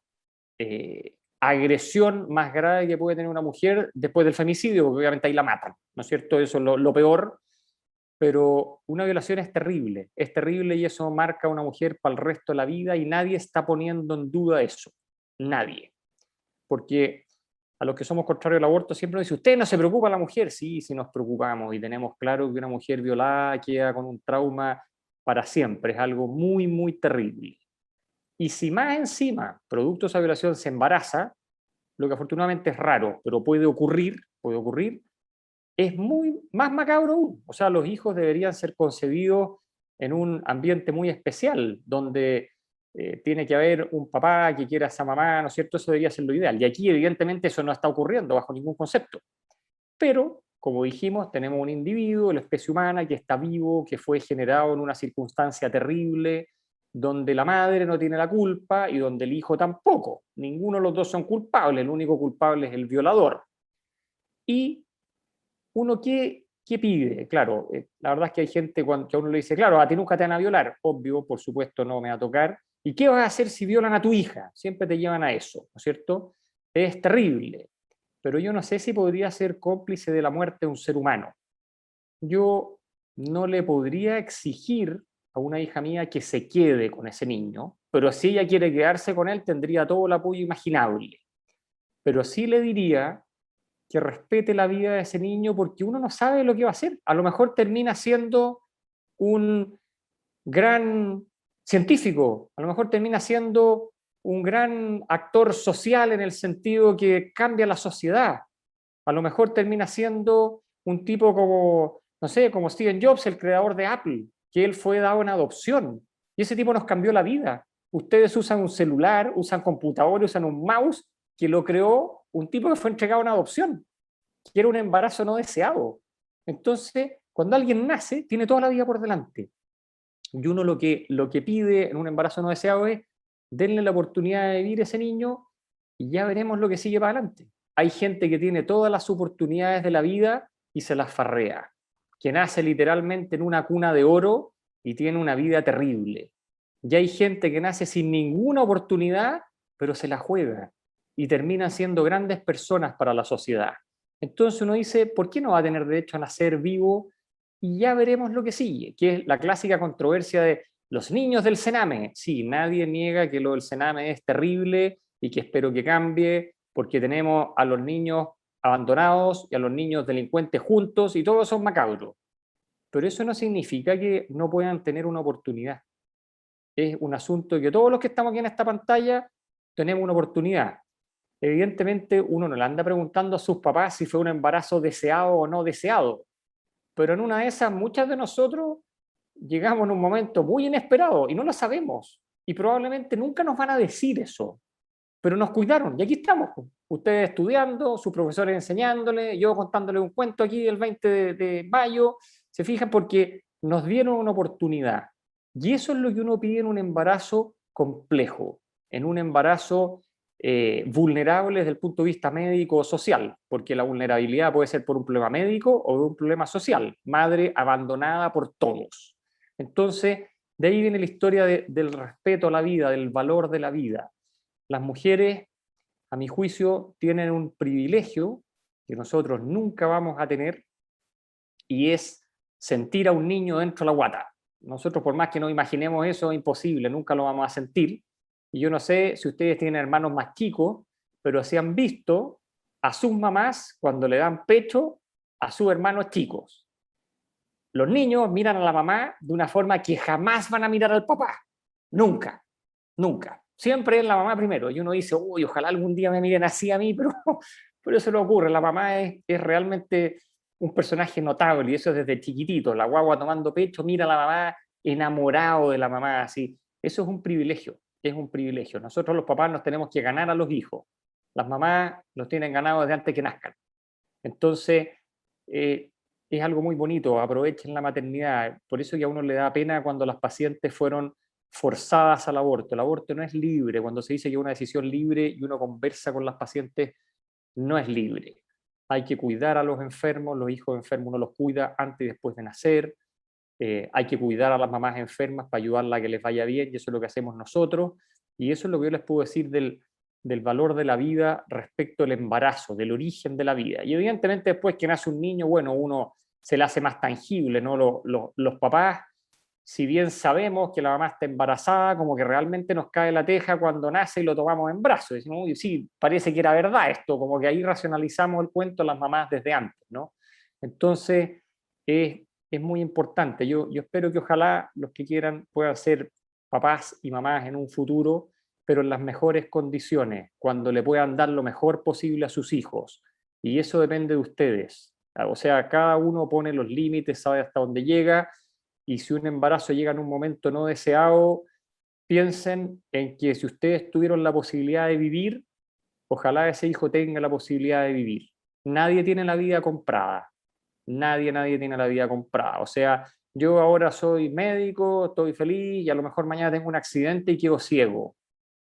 agresión más grave que puede tener una mujer después del femicidio, porque obviamente ahí la matan, ¿no es cierto? Eso es lo peor, pero una violación es terrible y eso marca a una mujer para el resto de la vida y nadie está poniendo en duda eso, nadie. Porque a los que somos contrarios al aborto siempre nos dice, ¿usted no se preocupa la mujer? Sí, sí nos preocupamos y tenemos claro que una mujer violada queda con un trauma para siempre, es algo muy, muy terrible. Y si más encima, producto de esa violación, se embaraza, lo que afortunadamente es raro, pero puede ocurrir, es muy más macabro aún. O sea, los hijos deberían ser concebidos en un ambiente muy especial, donde tiene que haber un papá que quiera a esa mamá, ¿no es cierto? Eso debería ser lo ideal. Y aquí, evidentemente, eso no está ocurriendo bajo ningún concepto. Pero, como dijimos, tenemos un individuo, la especie humana, que está vivo, que fue generado en una circunstancia terrible, donde la madre no tiene la culpa y donde el hijo tampoco. Ninguno de los dos son culpables, el único culpable es el violador. Y uno, ¿qué pide? Claro, la verdad es que hay gente que a uno le dice, claro, a ti nunca te van a violar, obvio, por supuesto no me va a tocar, ¿Y qué vas a hacer si violan a tu hija? Siempre te llevan a eso, ¿no es cierto? Es terrible, pero yo no sé si podría ser cómplice de la muerte de un ser humano. Yo no le podría exigir a una hija mía que se quede con ese niño, pero si ella quiere quedarse con él, tendría todo el apoyo imaginable. Pero sí le diría que respete la vida de ese niño porque uno no sabe lo que va a hacer. A lo mejor termina siendo un gran científico, a lo mejor termina siendo un gran actor social en el sentido que cambia la sociedad. A lo mejor termina siendo un tipo como, no sé, como Steve Jobs, el creador de Apple, que él fue dado en adopción. Y ese tipo nos cambió la vida. Ustedes usan un celular, usan computadores, usan un mouse, que lo creó un tipo que fue entregado en adopción, que era un embarazo no deseado. Entonces, cuando alguien nace, tiene toda la vida por delante. Y uno lo que pide en un embarazo no deseado es denle la oportunidad de vivir ese niño y ya veremos lo que sigue para adelante. Hay gente que tiene todas las oportunidades de la vida y se las farrea, que nace literalmente en una cuna de oro y tiene una vida terrible. Y hay gente que nace sin ninguna oportunidad, pero se la juega y termina siendo grandes personas para la sociedad. Entonces uno dice, ¿por qué no va a tener derecho a nacer vivo? Y ya veremos lo que sigue, que es la clásica controversia de los niños del Sename. Sí, nadie niega que lo del Sename es terrible y que espero que cambie, porque tenemos a los niños abandonados y a los niños delincuentes juntos y todos son macabros. Pero eso no significa que no puedan tener una oportunidad. Es un asunto que todos los que estamos aquí en esta pantalla tenemos una oportunidad. Evidentemente uno no le anda preguntando a sus papás si fue un embarazo deseado o no deseado, pero en una de esas muchas de nosotros llegamos en un momento muy inesperado y no lo sabemos y probablemente nunca nos van a decir eso, pero nos cuidaron y aquí estamos, ustedes estudiando, sus profesores enseñándole, yo contándole un cuento aquí el 20 de mayo, se fijan porque nos dieron una oportunidad y eso es lo que uno pide en un embarazo complejo, en un embarazo vulnerable desde el punto de vista médico o social, porque la vulnerabilidad puede ser por un problema médico o de un problema social, madre abandonada por todos. Entonces, de ahí viene la historia del respeto a la vida, del valor de la vida. Las mujeres, a mi juicio, tienen un privilegio que nosotros nunca vamos a tener y es sentir a un niño dentro de la guata. Nosotros, por más que no imaginemos eso, es imposible, nunca lo vamos a sentir. Y yo no sé si ustedes tienen hermanos más chicos, pero si han visto a sus mamás cuando le dan pecho a sus hermanos chicos. Los niños miran a la mamá de una forma que jamás van a mirar al papá. Nunca, nunca. Siempre es la mamá primero. Y uno dice, uy, ojalá algún día me miren así a mí, pero eso no ocurre. La mamá es realmente un personaje notable y eso desde chiquitito. La guagua tomando pecho, mira a la mamá enamorado de la mamá, así. Eso es un privilegio, es un privilegio. Nosotros los papás nos tenemos que ganar a los hijos. Las mamás los tienen ganados desde antes que nazcan. Entonces, es algo muy bonito, aprovechen la maternidad. Por eso que a uno le da pena cuando las pacientes fueron forzadas al aborto. El aborto no es libre. Cuando se dice que es una decisión libre y uno conversa con las pacientes, no es libre. Hay que cuidar a los enfermos, los hijos enfermos uno los cuida antes y después de nacer. Hay que cuidar a las mamás enfermas para ayudarlas a que les vaya bien, y eso es lo que hacemos nosotros. Y eso es lo que yo les puedo decir del valor de la vida respecto al embarazo, del origen de la vida. Y evidentemente después que nace un niño, bueno, uno se le hace más tangible, ¿no? Los papás, si bien sabemos que la mamá está embarazada, como que realmente nos cae la teja cuando nace y lo tomamos en brazos. Decimos, uy, sí, parece que era verdad esto, como que ahí racionalizamos el cuento de las mamás desde antes, ¿no? Entonces, es muy importante. Yo espero que ojalá los que quieran puedan ser papás y mamás en un futuro, pero en las mejores condiciones, cuando le puedan dar lo mejor posible a sus hijos. Y eso depende de ustedes. O sea, cada uno pone los límites, sabe hasta dónde llega, y si un embarazo llega en un momento no deseado, piensen en que si ustedes tuvieron la posibilidad de vivir, ojalá ese hijo tenga la posibilidad de vivir. Nadie tiene la vida comprada. Nadie tiene la vida comprada. O sea, yo ahora soy médico, estoy feliz y a lo mejor mañana tengo un accidente y quedo ciego.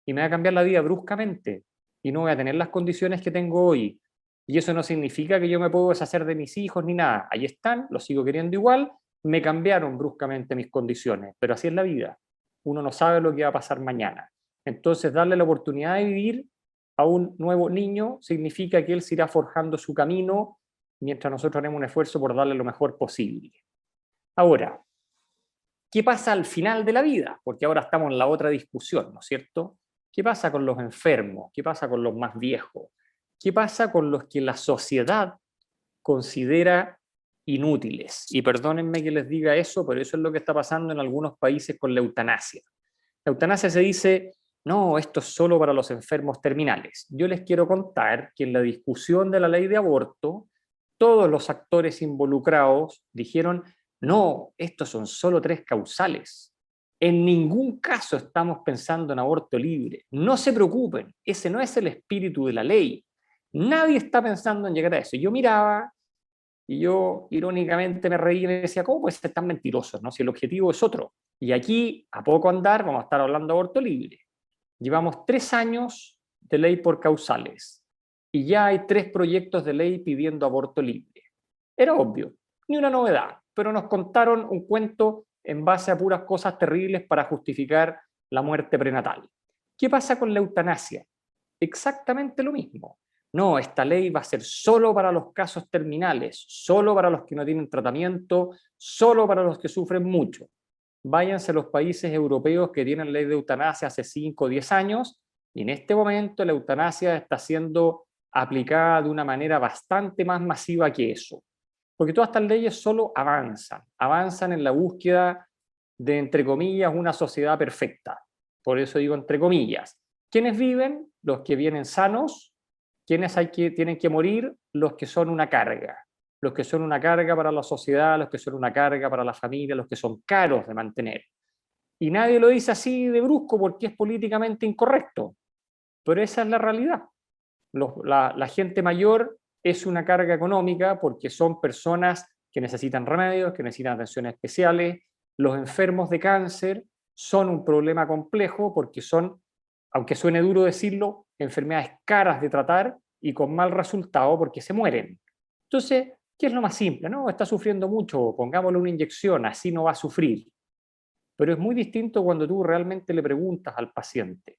Y me va a cambiar la vida bruscamente y no voy a tener las condiciones que tengo hoy. Y eso no significa que yo me puedo deshacer de mis hijos ni nada. Ahí están, los sigo queriendo igual, me cambiaron bruscamente mis condiciones, pero así es la vida. uno no sabe lo que va a pasar mañana. Entonces, darle la oportunidad de vivir a un nuevo niño significa que él se irá forjando su camino mientras nosotros haremos un esfuerzo por darle lo mejor posible. Ahora, ¿qué pasa al final de la vida? Porque ahora estamos en la otra discusión, ¿no es cierto? ¿Qué pasa con los enfermos? ¿Qué pasa con los más viejos? ¿Qué pasa con los que la sociedad considera inútiles? Y perdónenme que les diga eso, pero eso es lo que está pasando en algunos países con la eutanasia. La eutanasia se dice, no, esto es solo para los enfermos terminales. Yo les quiero contar que en la discusión de la ley de aborto, todos los actores involucrados dijeron, no, estos son solo 3 causales. En ningún caso estamos pensando en aborto libre. No se preocupen, ese no es el espíritu de la ley. Nadie está pensando en llegar a eso. Yo miraba y yo irónicamente me reí y me decía, ¿cómo puede ser tan mentirosos, no? Si el objetivo es otro. Y aquí, a poco andar, vamos a estar hablando de aborto libre. Llevamos 3 años de ley por causales y ya hay 3 proyectos de ley pidiendo aborto libre. Era obvio, ni una novedad, pero nos contaron un cuento en base a puras cosas terribles para justificar la muerte prenatal. ¿Qué pasa con la eutanasia? Exactamente lo mismo. No, esta ley va a ser solo para los casos terminales, solo para los que no tienen tratamiento, solo para los que sufren mucho. Váyanse a los países europeos que tienen ley de eutanasia hace 5 o 10 años, y en este momento la eutanasia está siendo aplicada de una manera bastante más masiva que eso. Porque todas estas leyes solo avanzan en la búsqueda de, entre comillas, una sociedad perfecta. Por eso digo entre comillas. ¿Quiénes viven? Los que vienen sanos. ¿Quiénes tienen que morir? Los que son una carga. Los que son una carga para la sociedad, los que son una carga para la familia, los que son caros de mantener. Y nadie lo dice así de brusco porque es políticamente incorrecto. Pero esa es la realidad. La gente mayor es una carga económica porque son personas que necesitan remedios, que necesitan atenciones especiales. Los enfermos de cáncer son un problema complejo porque son, aunque suene duro decirlo, enfermedades caras de tratar y con mal resultado porque se mueren. Entonces, ¿qué es lo más simple? No, está sufriendo mucho, pongámosle una inyección, así no va a sufrir. Pero es muy distinto cuando tú realmente le preguntas al paciente.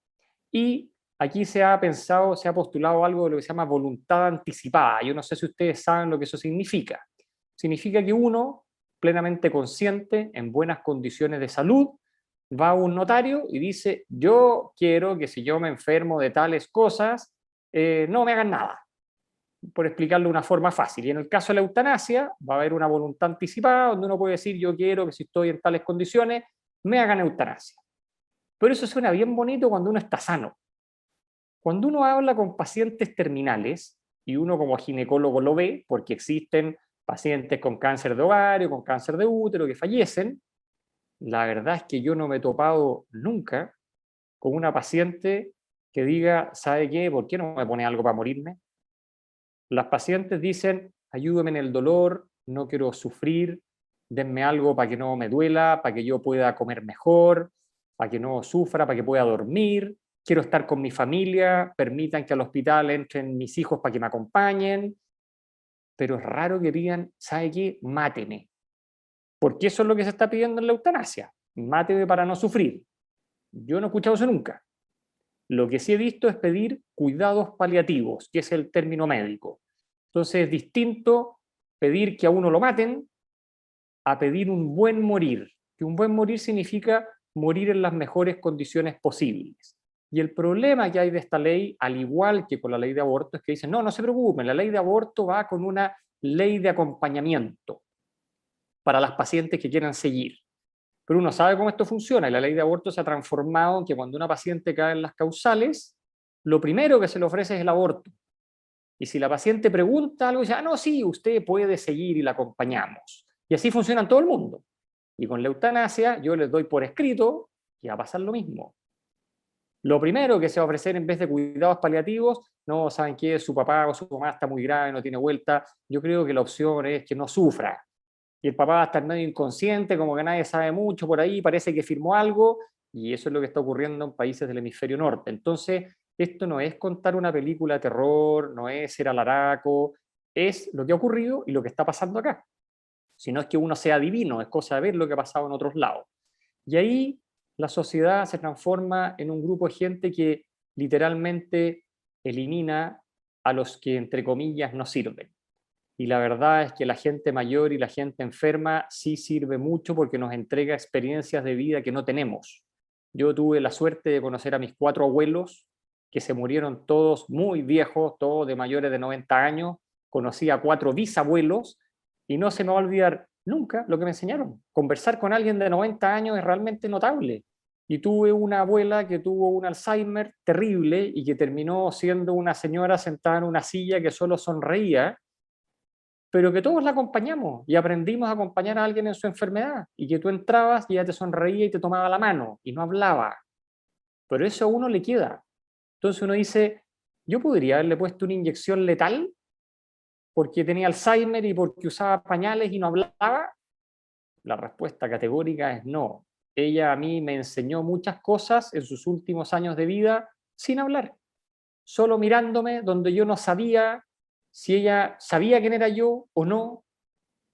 Y aquí se ha pensado, se ha postulado algo de lo que se llama voluntad anticipada. Yo no sé si ustedes saben lo que eso significa. Significa que uno, plenamente consciente, en buenas condiciones de salud, va a un notario y dice, yo quiero que si yo me enfermo de tales cosas, no me hagan nada, por explicarlo de una forma fácil. Y en el caso de la eutanasia, va a haber una voluntad anticipada donde uno puede decir, yo quiero que si estoy en tales condiciones, me hagan eutanasia. Pero eso suena bien bonito cuando uno está sano. Cuando uno habla con pacientes terminales, y uno como ginecólogo lo ve, porque existen pacientes con cáncer de ovario, con cáncer de útero, que fallecen, la verdad es que yo no me he topado nunca con una paciente que diga, ¿sabe qué? ¿Por qué no me pone algo para morirme? Las pacientes dicen, ayúdeme en el dolor, no quiero sufrir, denme algo para que no me duela, para que yo pueda comer mejor, para que no sufra, para que pueda dormir, quiero estar con mi familia, permitan que al hospital entren mis hijos para que me acompañen, pero es raro que pidan, ¿sabe qué? Máteme. Porque eso es lo que se está pidiendo en la eutanasia, máteme para no sufrir. Yo no he escuchado eso nunca. Lo que sí he visto es pedir cuidados paliativos, que es el término médico. Entonces es distinto pedir que a uno lo maten a pedir un buen morir, que un buen morir significa morir en las mejores condiciones posibles. Y el problema que hay de esta ley, al igual que con la ley de aborto, es que dicen, no, no se preocupen, la ley de aborto va con una ley de acompañamiento para las pacientes que quieran seguir. Pero uno sabe cómo esto funciona y la ley de aborto se ha transformado en que cuando una paciente cae en las causales, lo primero que se le ofrece es el aborto. Y si la paciente pregunta algo, dice, no, sí, usted puede seguir y la acompañamos. Y así funciona en todo el mundo. Y con la eutanasia yo les doy por escrito que va a pasar lo mismo. Lo primero que se va a ofrecer en vez de cuidados paliativos, no, ¿saben qué? Su papá o su mamá está muy grave, no tiene vuelta. Yo creo que la opción es que no sufra. Y el papá va a estar medio inconsciente, como que nadie sabe mucho por ahí, parece que firmó algo, y eso es lo que está ocurriendo en países del hemisferio norte. Entonces, esto no es contar una película de terror, no es ser alaraco, es lo que ha ocurrido y lo que está pasando acá. Si no es que uno sea adivino, es cosa de ver lo que ha pasado en otros lados. Y ahí la sociedad se transforma en un grupo de gente que literalmente elimina a los que, entre comillas, no sirven. Y la verdad es que la gente mayor y la gente enferma sí sirve mucho porque nos entrega experiencias de vida que no tenemos. Yo tuve la suerte de conocer a mis 4 abuelos, que se murieron todos muy viejos, todos de mayores de 90 años. Conocí a 4 bisabuelos y no se me va a olvidar nunca lo que me enseñaron. Conversar con alguien de 90 años es realmente notable. Y tuve una abuela que tuvo un Alzheimer terrible y que terminó siendo una señora sentada en una silla que solo sonreía, pero que todos la acompañamos y aprendimos a acompañar a alguien en su enfermedad, y que tú entrabas y ella te sonreía y te tomaba la mano y no hablaba. Pero eso a uno le queda. Entonces uno dice, ¿yo podría haberle puesto una inyección letal porque tenía Alzheimer y porque usaba pañales y no hablaba? La respuesta categórica es no. Ella a mí me enseñó muchas cosas en sus últimos años de vida sin hablar, solo mirándome donde yo no sabía si ella sabía quién era yo o no.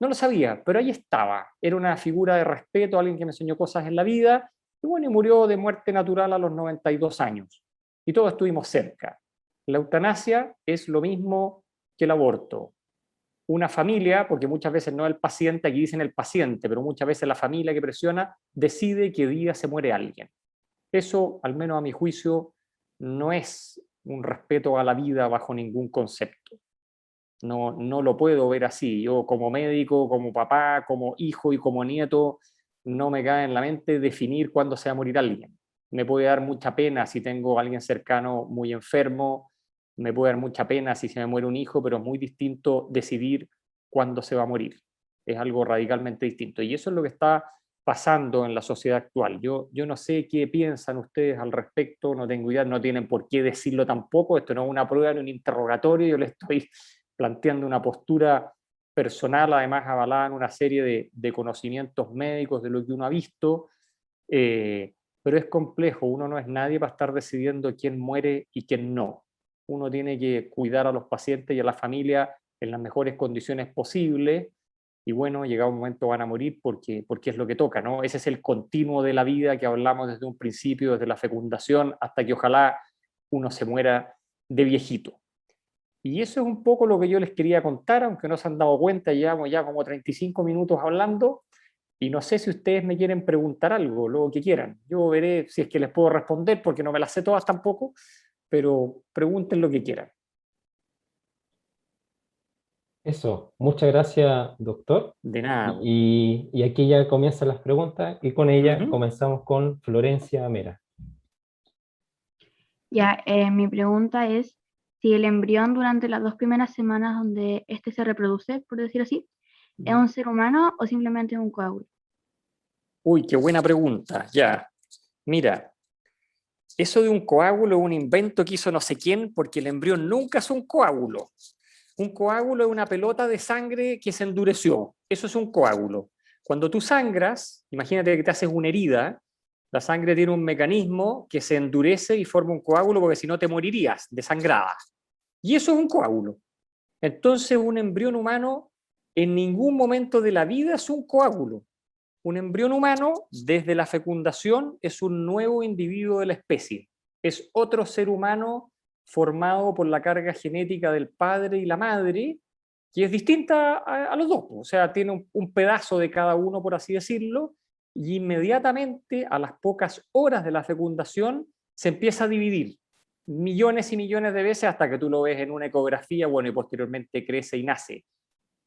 No lo sabía, pero ahí estaba. Era una figura de respeto, alguien que me enseñó cosas en la vida, y bueno, y murió de muerte natural a los 92 años. Y todos estuvimos cerca. La eutanasia es lo mismo que el aborto. Una familia, porque muchas veces no el paciente, aquí dicen el paciente, pero muchas veces la familia que presiona decide qué día se muere alguien. Eso, al menos a mi juicio, no es un respeto a la vida bajo ningún concepto. No lo puedo ver así. Yo como médico, como papá, como hijo y como nieto, no me cae en la mente definir cuándo se va a morir alguien. Me puede dar mucha pena si tengo a alguien cercano muy enfermo, me puede dar mucha pena si se me muere un hijo, pero es muy distinto decidir cuándo se va a morir. Es algo radicalmente distinto. Y eso es lo que está pasando en la sociedad actual. Yo no sé qué piensan ustedes al respecto, no tengo idea, no tienen por qué decirlo tampoco, esto no es una prueba ni un interrogatorio, yo les estoy planteando una postura personal, además avalada en una serie de conocimientos médicos de lo que uno ha visto, pero es complejo, uno no es nadie para estar decidiendo quién muere y quién no. Uno tiene que cuidar a los pacientes y a la familia en las mejores condiciones posibles, y bueno, llegado un momento van a morir porque es lo que toca, ¿no? Ese es el continuo de la vida que hablamos desde un principio, desde la fecundación, hasta que ojalá uno se muera de viejito. Y eso es un poco lo que yo les quería contar, aunque no se han dado cuenta, llevamos ya como 35 minutos hablando, y no sé si ustedes me quieren preguntar algo, lo que quieran. Yo veré si es que les puedo responder, porque no me las sé todas tampoco, pero pregunten lo que quieran. Eso, muchas gracias, doctor. De nada. Y aquí ya comienzan las preguntas y con ella Ujú. comenzamos con Florencia Mera. Ya, mi pregunta es si el embrión durante las 2 primeras semanas donde este se reproduce, por decir así, ¿es un ser humano o simplemente un coágulo? Uy, qué buena pregunta. Ya, mira, eso de un coágulo es un invento que hizo no sé quién, porque el embrión nunca es un coágulo. Un coágulo es una pelota de sangre que se endureció. Eso es un coágulo. Cuando tú sangras, imagínate que te haces una herida, la sangre tiene un mecanismo que se endurece y forma un coágulo, porque si no te morirías desangrada. Y eso es un coágulo. Entonces, un embrión humano en ningún momento de la vida es un coágulo. Un embrión humano, desde la fecundación, es un nuevo individuo de la especie. Es otro ser humano formado por la carga genética del padre y la madre, que es distinta a los dos. O sea, tiene un pedazo de cada uno, por así decirlo, y inmediatamente, a las pocas horas de la fecundación, se empieza a dividir millones y millones de veces hasta que tú lo ves en una ecografía, bueno, y posteriormente crece y nace.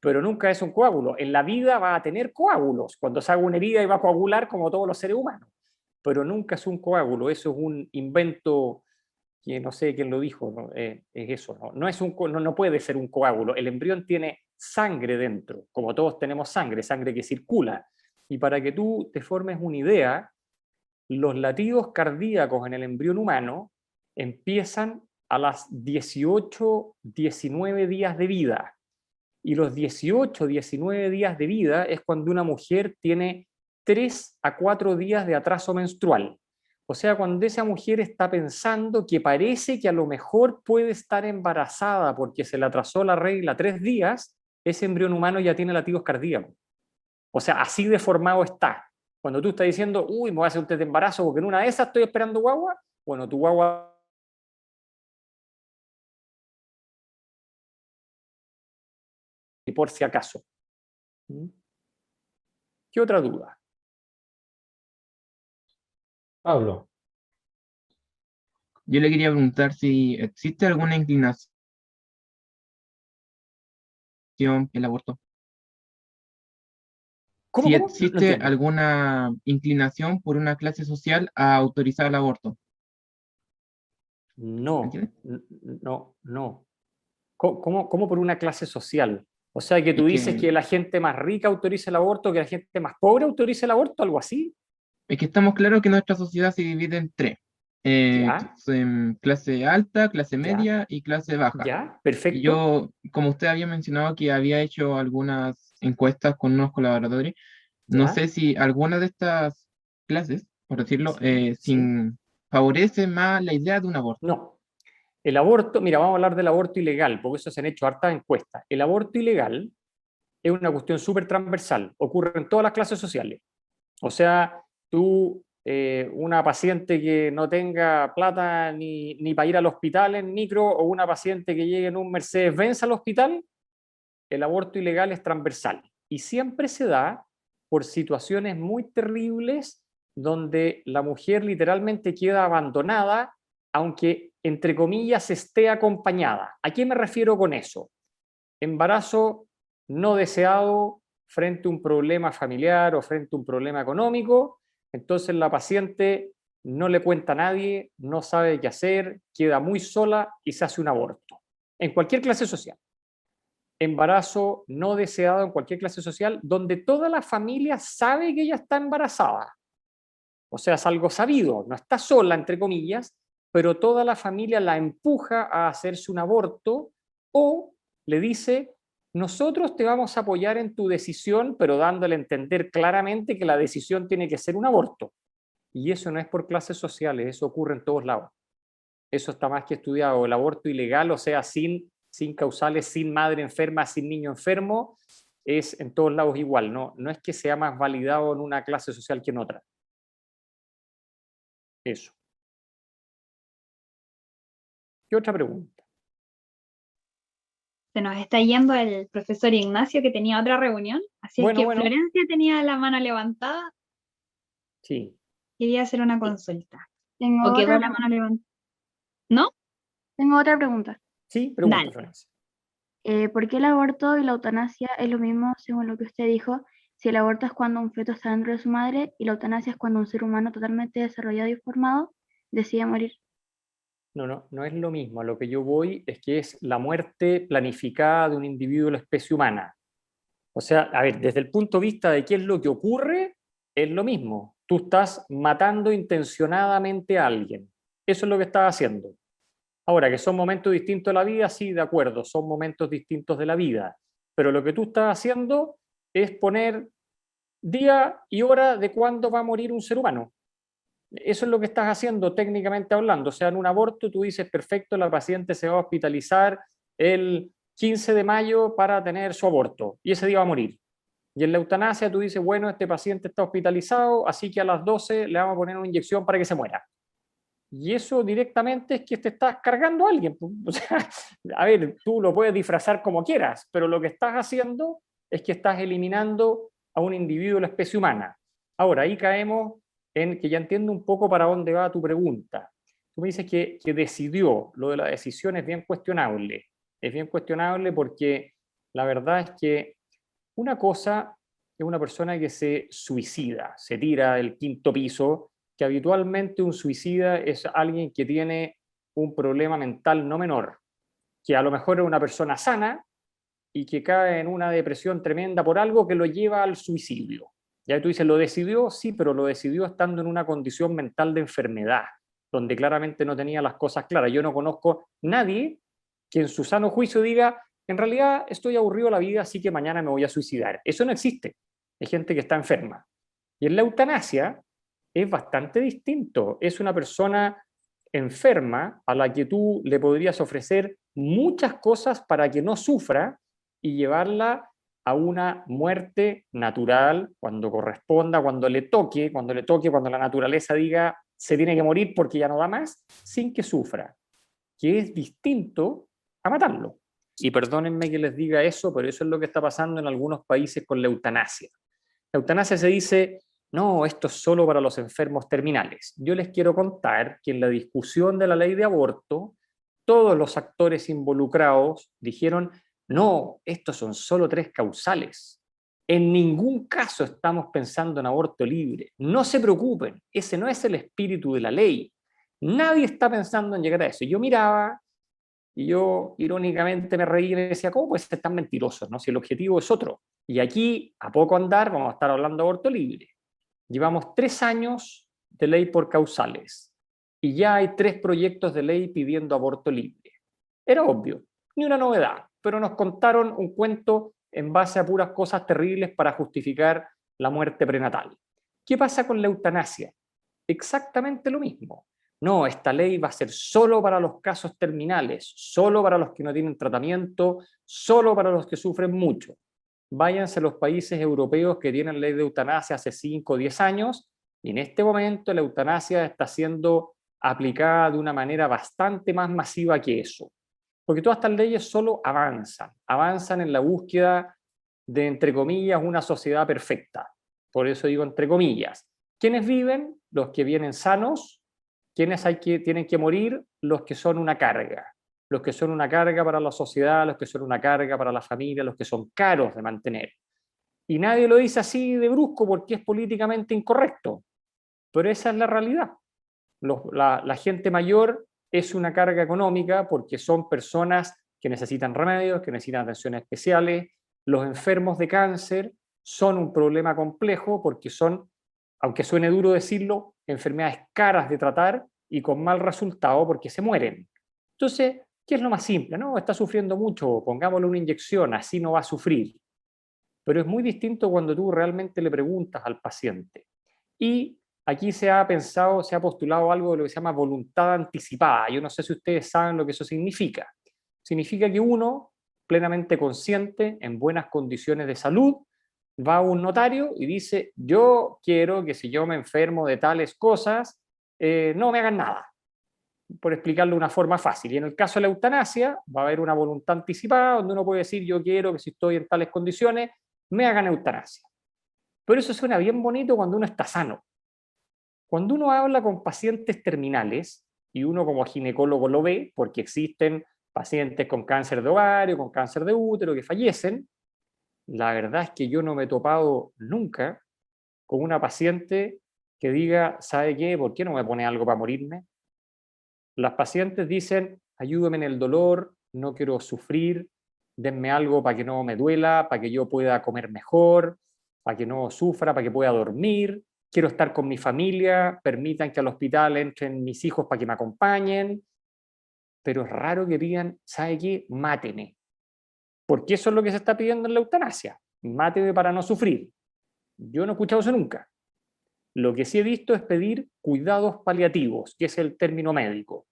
Pero nunca es un coágulo. En la vida va a tener coágulos. Cuando se haga una herida y va a coagular como todos los seres humanos. Pero nunca es un coágulo. Eso es un invento que no sé quién lo dijo. ¿No? Es eso. No puede ser un coágulo. El embrión tiene sangre dentro. Como todos tenemos sangre, sangre que circula. Y para que tú te formes una idea, los latidos cardíacos en el embrión humano empiezan a las 18, 19 días de vida. Y los 18, 19 días de vida es cuando una mujer tiene 3 a 4 días de atraso menstrual. O sea, cuando esa mujer está pensando que parece que a lo mejor puede estar embarazada porque se le atrasó la regla 3 días, ese embrión humano ya tiene latidos cardíacos. O sea, así deformado está. Cuando tú estás diciendo, uy, me voy a hacer un test de embarazo porque en una de esas estoy esperando guagua, bueno, tu guagua y por si acaso. ¿Mm? ¿Qué otra duda? Pablo, Yo le quería preguntar si existe alguna inclinación en el aborto. ¿Cómo, Si cómo? No, no existe entiendo. alguna inclinación por una clase social a autorizar el aborto. ¿Me No, entiendes? no, no. ¿Cómo por una clase social? O sea, que Es tú dices que, que la gente más rica autoriza el aborto, que la gente más pobre autoriza el aborto, algo así. es que estamos claros que nuestra sociedad se divide en tres. Ya, En clase alta, clase ya, media y clase baja. ya, Y perfecto. yo, como usted había mencionado que había hecho algunas encuestas con unos colaboradores, no Ya, sé si alguna de estas clases, por decirlo, sí, sí. favorece más la idea de un aborto. No. El aborto, mira, vamos a hablar del aborto ilegal, porque eso se han hecho hartas encuestas. El aborto ilegal es una cuestión súper transversal, ocurre en todas las clases sociales. O sea, tú, una paciente que no tenga plata ni para ir al hospital en micro, o una paciente que llegue en un Mercedes-Benz al hospital, el aborto ilegal es transversal. Y siempre se da por situaciones muy terribles donde la mujer literalmente queda abandonada, aunque entre comillas esté acompañada. ¿A qué me refiero con eso? Embarazo no deseado frente a un problema familiar o frente a un problema económico, entonces la paciente no le cuenta a nadie, no sabe qué hacer, queda muy sola y se hace un aborto. En cualquier clase social. Embarazo no deseado en cualquier clase social, donde toda la familia sabe que ella está embarazada. O sea, es algo sabido, no está sola, entre comillas, pero toda la familia la empuja a hacerse un aborto o le dice, nosotros te vamos a apoyar en tu decisión, pero dándole a entender claramente que la decisión tiene que ser un aborto. Y eso no es por clases sociales, eso ocurre en todos lados. Eso está más que estudiado. El aborto ilegal, o sea, sin causales, sin madre enferma, sin niño enfermo, es en todos lados igual. No es que sea más validado en una clase social que en otra. Eso. ¿Qué otra pregunta? Se nos está yendo el profesor Ignacio que tenía otra reunión, así es Bueno, que bueno, Florencia tenía la mano levantada, sí. quería hacer una consulta. Tengo ¿O quedó otra, la mano levantada? ¿No? tengo otra pregunta. Sí, pregunta, Dale. Florencia. ¿Por qué el aborto y la eutanasia es lo mismo según lo que usted dijo? Si el aborto es cuando un feto está dentro de su madre y la eutanasia es cuando un ser humano totalmente desarrollado y formado decide morir. No es lo mismo. A lo que yo voy es que es la muerte planificada de un individuo de la especie humana. O sea, a ver, desde el punto de vista de qué es lo que ocurre, es lo mismo. Tú estás matando intencionadamente a alguien. Eso es lo que estás haciendo. Ahora, que son momentos distintos de la vida, sí, de acuerdo, son momentos distintos de la vida. Pero lo que tú estás haciendo es poner día y hora de cuándo va a morir un ser humano. Eso es lo que estás haciendo técnicamente hablando. O sea, en un aborto tú dices, perfecto, la paciente se va a hospitalizar el 15 de mayo para tener su aborto y ese día va a morir. Y en la eutanasia tú dices, bueno, este paciente está hospitalizado, así que a las 12 le vamos a poner una inyección para que se muera. Y eso directamente es que te estás cargando a alguien. O sea, a ver, tú lo puedes disfrazar como quieras, pero lo que estás haciendo es que estás eliminando a un individuo de la especie humana. Ahora, ahí caemos en que ya entiendo un poco para dónde va tu pregunta. Tú me dices que decidió, lo de la decisión es bien cuestionable. Es bien cuestionable porque la verdad es que una cosa es una persona que se suicida, se tira del quinto piso, que habitualmente un suicida es alguien que tiene un problema mental no menor, que a lo mejor es una persona sana y que cae en una depresión tremenda por algo que lo lleva al suicidio. Ya tú dices, ¿lo decidió? Sí, pero lo decidió estando en una condición mental de enfermedad, donde claramente no tenía las cosas claras. Yo no conozco nadie que en su sano juicio diga, en realidad estoy aburrido de la vida, así que mañana me voy a suicidar. Eso no existe. Hay gente que está enferma. Y en la eutanasia es bastante distinto. Es una persona enferma a la que tú le podrías ofrecer muchas cosas para que no sufra y llevarla a una muerte natural cuando corresponda, cuando le toque, cuando la naturaleza diga se tiene que morir porque ya no da más, sin que sufra, que es distinto a matarlo. Y perdónenme que les diga eso, pero eso es lo que está pasando en algunos países con la eutanasia. La eutanasia se dice, no, esto es solo para los enfermos terminales. Yo les quiero contar que en la discusión de la ley de aborto, todos los actores involucrados dijeron, no, estos son solo 3 causales. En ningún caso estamos pensando en aborto libre. No se preocupen, ese no es el espíritu de la ley. Nadie está pensando en llegar a eso. Y yo miraba y yo irónicamente me reí y me decía, ¿cómo puede ser tan mentirosos, no? Si el objetivo es otro. Y aquí, a poco andar, vamos a estar hablando de aborto libre. Llevamos 3 años de ley por causales y ya hay 3 proyectos de ley pidiendo aborto libre. Era obvio, ni una novedad, pero nos contaron un cuento en base a puras cosas terribles para justificar la muerte prenatal. ¿Qué pasa con la eutanasia? Exactamente lo mismo. No, esta ley va a ser solo para los casos terminales, solo para los que no tienen tratamiento, solo para los que sufren mucho. Váyanse a los países europeos que tienen ley de eutanasia hace 5 o 10 años, y en este momento la eutanasia está siendo aplicada de una manera bastante más masiva que eso. Porque todas estas leyes solo avanzan en la búsqueda de, entre comillas, una sociedad perfecta. Por eso digo entre comillas. ¿Quiénes viven? Los que vienen sanos. ¿Quiénes tienen que morir? Los que son una carga. Los que son una carga para la sociedad, los que son una carga para la familia, los que son caros de mantener. Y nadie lo dice así de brusco porque es políticamente incorrecto. Pero esa es la realidad. La gente mayor es una carga económica porque son personas que necesitan remedios, que necesitan atenciones especiales. Los enfermos de cáncer son un problema complejo porque son, aunque suene duro decirlo, enfermedades caras de tratar y con mal resultado porque se mueren. Entonces, ¿qué es lo más simple? No, está sufriendo mucho, pongámosle una inyección, así no va a sufrir. Pero es muy distinto cuando tú realmente le preguntas al paciente. Y aquí se ha pensado, se ha postulado algo de lo que se llama voluntad anticipada. Yo no sé si ustedes saben lo que eso significa. Significa que uno, plenamente consciente, en buenas condiciones de salud, va a un notario y dice, yo quiero que si yo me enfermo de tales cosas, no me hagan nada, por explicarlo de una forma fácil. Y en el caso de la eutanasia, va a haber una voluntad anticipada donde uno puede decir, yo quiero que si estoy en tales condiciones, me hagan eutanasia. Pero eso suena bien bonito cuando uno está sano. Cuando uno habla con pacientes terminales, y uno como ginecólogo lo ve, porque existen pacientes con cáncer de ovario, con cáncer de útero, que fallecen, la verdad es que yo no me he topado nunca con una paciente que diga, ¿sabe qué? ¿Por qué no me pone algo para morirme? Las pacientes dicen, ayúdame en el dolor, no quiero sufrir, denme algo para que no me duela, para que yo pueda comer mejor, para que no sufra, para que pueda dormir, quiero estar con mi familia, permitan que al hospital entren mis hijos para que me acompañen, pero es raro que digan, ¿sabe qué? Máteme. Porque eso es lo que se está pidiendo en la eutanasia, máteme para no sufrir. Yo no he escuchado eso nunca. Lo que sí he visto es pedir cuidados paliativos, que es el término médico.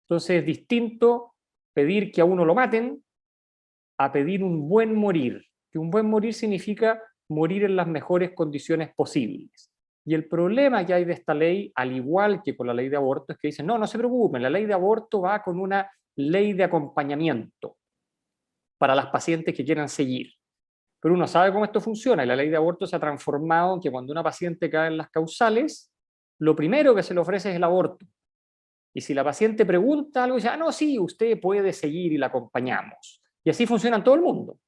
Entonces es distinto pedir que a uno lo maten a pedir un buen morir, que un buen morir significa morir en las mejores condiciones posibles. Y el problema que hay de esta ley, al igual que con la ley de aborto, es que dicen, no, no se preocupen, la ley de aborto va con una ley de acompañamiento para las pacientes que quieran seguir. Pero uno sabe cómo esto funciona y la ley de aborto se ha transformado en que cuando una paciente cae en las causales, lo primero que se le ofrece es el aborto. Y si la paciente pregunta algo, dice, ah, no, sí, usted puede seguir y la acompañamos. Y así funciona en todo el mundo.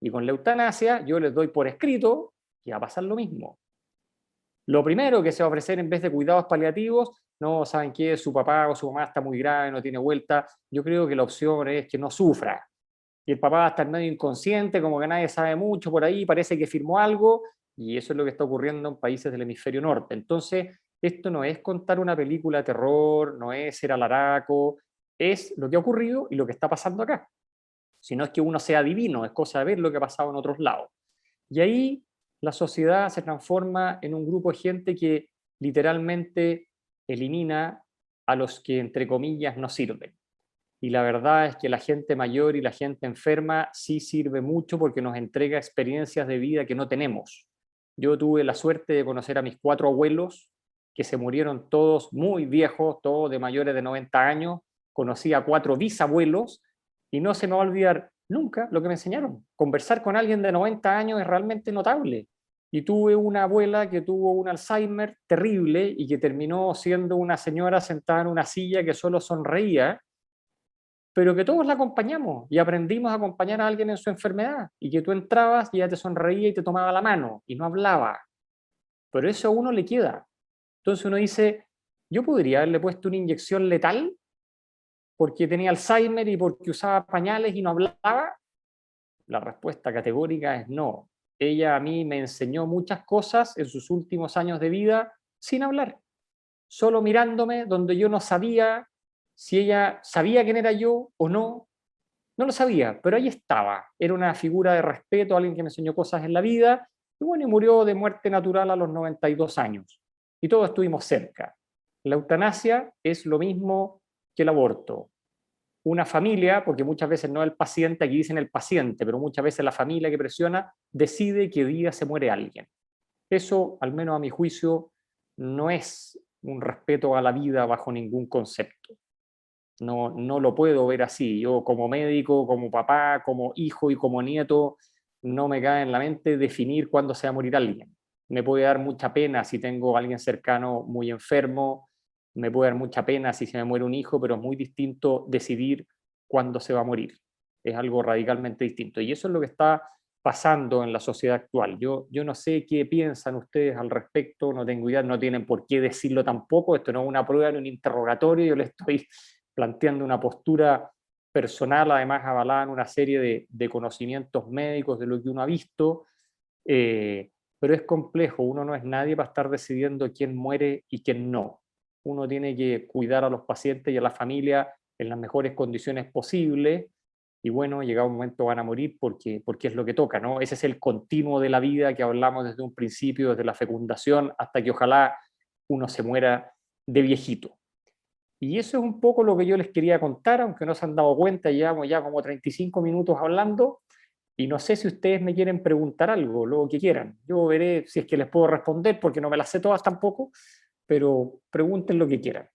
Y con la eutanasia yo les doy por escrito que va a pasar lo mismo. Lo primero que se va a ofrecer en vez de cuidados paliativos, no, ¿saben qué? Su papá o su mamá está muy grave, no tiene vuelta. Yo creo que la opción es que no sufra. Y el papá va a estar medio inconsciente, como que nadie sabe mucho por ahí, parece que firmó algo, y eso es lo que está ocurriendo en países del hemisferio norte. Entonces, esto no es contar una película de terror, no es ser alaraco, es lo que ha ocurrido y lo que está pasando acá. Si no es que uno sea divino, es cosa de ver lo que ha pasado en otros lados. Y ahí la sociedad se transforma en un grupo de gente que literalmente elimina a los que, entre comillas, no sirven. y la verdad es que la gente mayor y la gente enferma sí sirve mucho porque nos entrega experiencias de vida que no tenemos. Yo tuve la suerte de conocer a mis 4 abuelos, que se murieron todos muy viejos, todos de mayores de 90 años. Conocí a 4 bisabuelos y no se me va a olvidar nunca lo que me enseñaron. Conversar con alguien de 90 años es realmente notable. Y tuve una abuela que tuvo un Alzheimer terrible y que terminó siendo una señora sentada en una silla que solo sonreía, pero que todos la acompañamos y aprendimos a acompañar a alguien en su enfermedad, y que tú entrabas y ella te sonreía y te tomaba la mano y no hablaba. Pero eso a uno le queda. Entonces uno dice, yo podría haberle puesto una inyección letal porque tenía Alzheimer y porque usaba pañales y no hablaba. La respuesta categórica es no. Ella a mí me enseñó muchas cosas en sus últimos años de vida sin hablar, solo mirándome donde yo no sabía si ella sabía quién era yo o no. No lo sabía, pero ahí estaba. Era una figura de respeto, alguien que me enseñó cosas en la vida, y bueno, y murió de muerte natural a los 92 años. Y todos estuvimos cerca. La eutanasia es lo mismo que el aborto. Una familia, porque muchas veces no el paciente, aquí dicen el paciente, pero muchas veces la familia que presiona decide qué día se muere alguien. Eso, al menos a mi juicio, no es un respeto a la vida bajo ningún concepto. No, no lo puedo ver así. Yo como médico, como papá, como hijo y como nieto, no me cae en la mente definir cuándo se va a morir alguien. Me puede dar mucha pena si tengo a alguien cercano muy enfermo, me puede dar mucha pena si se me muere un hijo, pero es muy distinto decidir cuándo se va a morir. Es algo radicalmente distinto. Y eso es lo que está pasando en la sociedad actual. Yo no sé qué piensan ustedes al respecto, no tengo idea, no tienen por qué decirlo tampoco, esto no es una prueba ni un interrogatorio, yo les estoy planteando una postura personal, además avalada en una serie de conocimientos médicos de lo que uno ha visto, pero es complejo, uno no es nadie para estar decidiendo quién muere y quién no. Uno tiene que cuidar a los pacientes y a la familia en las mejores condiciones posibles, y bueno, llegado un momento van a morir porque es lo que toca, ¿no? Ese es el continuo de la vida que hablamos desde un principio, desde la fecundación, hasta que ojalá uno se muera de viejito. Y eso es un poco lo que yo les quería contar, aunque no se han dado cuenta, llevamos ya como 35 minutos hablando, y no sé si ustedes me quieren preguntar algo, lo que quieran. Yo veré si es que les puedo responder, porque no me las sé todas tampoco, pero pregunten lo que quieran.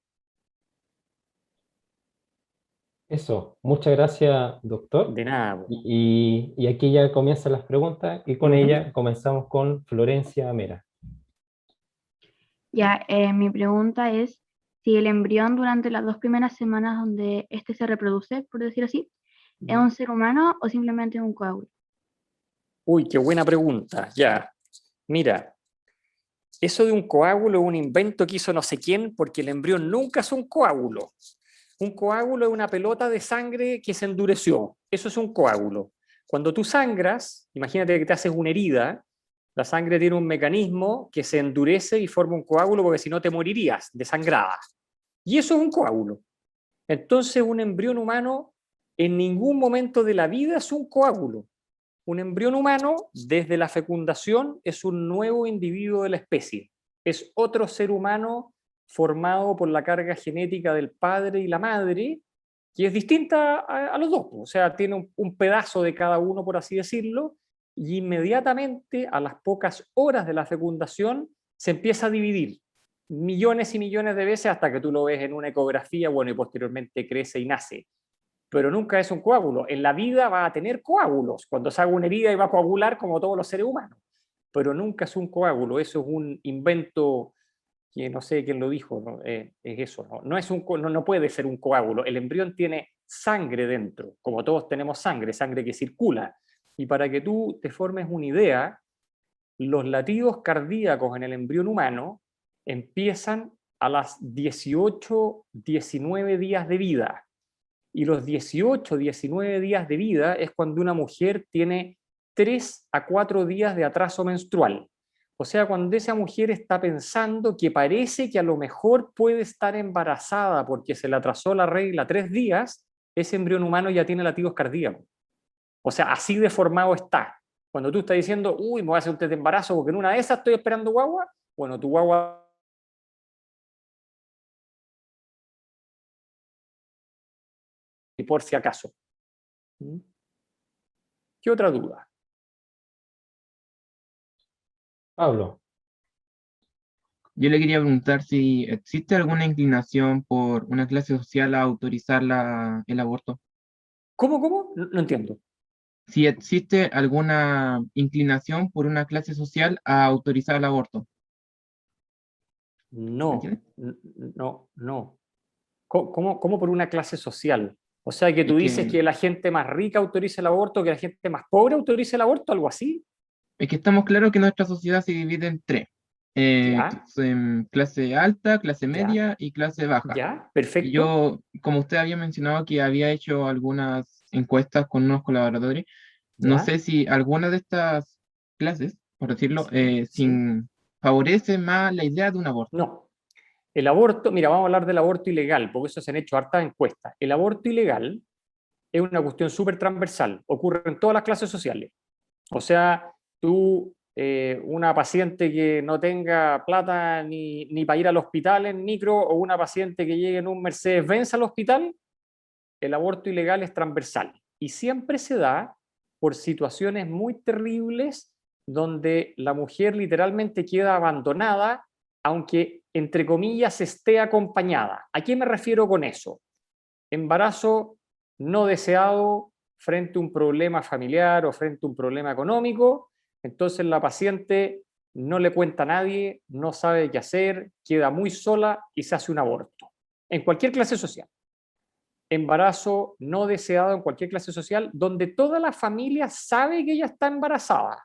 Eso, muchas gracias, doctor. De nada. Y aquí ya comienzan las preguntas y con ella comenzamos con Florencia Mera. Ya, mi pregunta es si el embrión durante las 2 primeras semanas donde este se reproduce, por decir así, ¿es un ser humano o simplemente un coágulo? Uy, qué buena pregunta. Ya, mira, eso de un coágulo es un invento que hizo no sé quién, porque el embrión nunca es un coágulo. Un coágulo es una pelota de sangre que se endureció. Eso es un coágulo. Cuando tú sangras, imagínate que te haces una herida, la sangre tiene un mecanismo que se endurece y forma un coágulo, porque si no te morirías desangrada. Y eso es un coágulo. Entonces, un embrión humano en ningún momento de la vida es un coágulo. Un embrión humano, desde la fecundación, es un nuevo individuo de la especie. Es otro ser humano formado por la carga genética del padre y la madre, que es distinta a los dos. O sea, tiene un pedazo de cada uno, por así decirlo, y inmediatamente, a las pocas horas de la fecundación, se empieza a dividir millones y millones de veces hasta que tú lo ves en una ecografía, bueno, y posteriormente crece y nace. Pero nunca es un coágulo. En la vida va a tener coágulos. Cuando se haga una herida y va a coagular como todos los seres humanos. Pero nunca es un coágulo. Eso es un invento que no sé quién lo dijo. ¿No? Es eso. No puede ser un coágulo. El embrión tiene sangre dentro. Como todos tenemos sangre, sangre que circula. Y para que tú te formes una idea, los latidos cardíacos en el embrión humano empiezan a las 18, 19 días de vida. Y los 18, 19 días de vida es cuando una mujer tiene 3 a 4 días de atraso menstrual. O sea, cuando esa mujer está pensando que parece que a lo mejor puede estar embarazada porque se le atrasó la regla 3 días, ese embrión humano ya tiene latidos cardíacos. O sea, así deformado está. Cuando tú estás diciendo, uy, me voy a hacer un test de embarazo porque en una de esas estoy esperando guagua, bueno, tu guagua aporte, por si acaso. ¿Mm? ¿Qué otra duda? Pablo, Yo le quería preguntar si existe alguna inclinación por una clase social a autorizar el aborto. ¿Cómo? No entiendo. Si existe alguna inclinación por una clase social a autorizar el aborto. ¿Me No, entiendes? no. ¿Cómo por una clase social? O sea, que Es tú dices que, que la gente más rica autoriza el aborto, que la gente más pobre autoriza el aborto, algo así. es que estamos claros que nuestra sociedad se divide en tres. Ya, Clase alta, clase ya, media y clase baja. ya, Y perfecto. yo, como usted había mencionado que había hecho algunas encuestas con unos colaboradores, no Ya, sé si alguna de estas clases, por decirlo, sí. favorece más la idea de un aborto. No. El aborto, mira, vamos a hablar del aborto ilegal, porque eso se han hecho hartas encuestas. El aborto ilegal es una cuestión súper transversal, ocurre en todas las clases sociales. O sea, tú, una paciente que no tenga plata ni para ir al hospital en micro, o una paciente que llegue en un Mercedes-Benz al hospital, el aborto ilegal es transversal. Y siempre se da por situaciones muy terribles donde la mujer literalmente queda abandonada, aunque entre comillas esté acompañada. ¿A qué me refiero con eso? Embarazo no deseado frente a un problema familiar o frente a un problema económico, entonces la paciente no le cuenta a nadie, no sabe qué hacer, queda muy sola y se hace un aborto. En cualquier clase social. Embarazo no deseado en cualquier clase social, donde toda la familia sabe que ella está embarazada.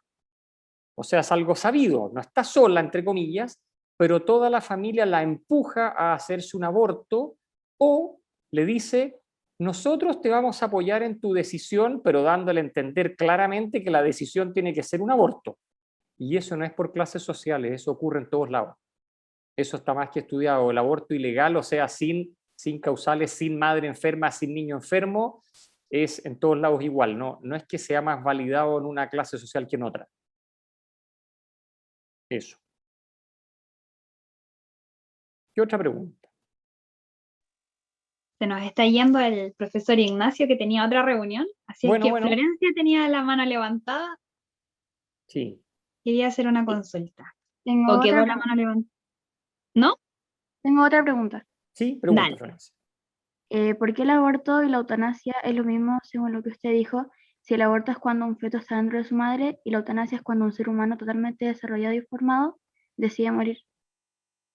O sea, es algo sabido, no está sola, entre comillas, pero toda la familia la empuja a hacerse un aborto o le dice, nosotros te vamos a apoyar en tu decisión, pero dándole a entender claramente que la decisión tiene que ser un aborto. Y eso no es por clases sociales, eso ocurre en todos lados. Eso está más que estudiado. El aborto ilegal, o sea, sin causales, sin madre enferma, sin niño enfermo, es en todos lados igual. No es que sea más validado en una clase social que en otra. Eso. ¿Qué otra pregunta? Se nos está yendo el profesor Ignacio que tenía otra reunión, así es que Bueno, Florencia tenía la mano levantada, sí. quería hacer una consulta. Tengo ¿O otra, quedó la mano levantada? ¿No? tengo otra pregunta. Sí, pregunta, Dale. Florencia. ¿Por qué el aborto y la eutanasia es lo mismo según lo que usted dijo? Si el aborto es cuando un feto está dentro de su madre y la eutanasia es cuando un ser humano totalmente desarrollado y formado decide morir.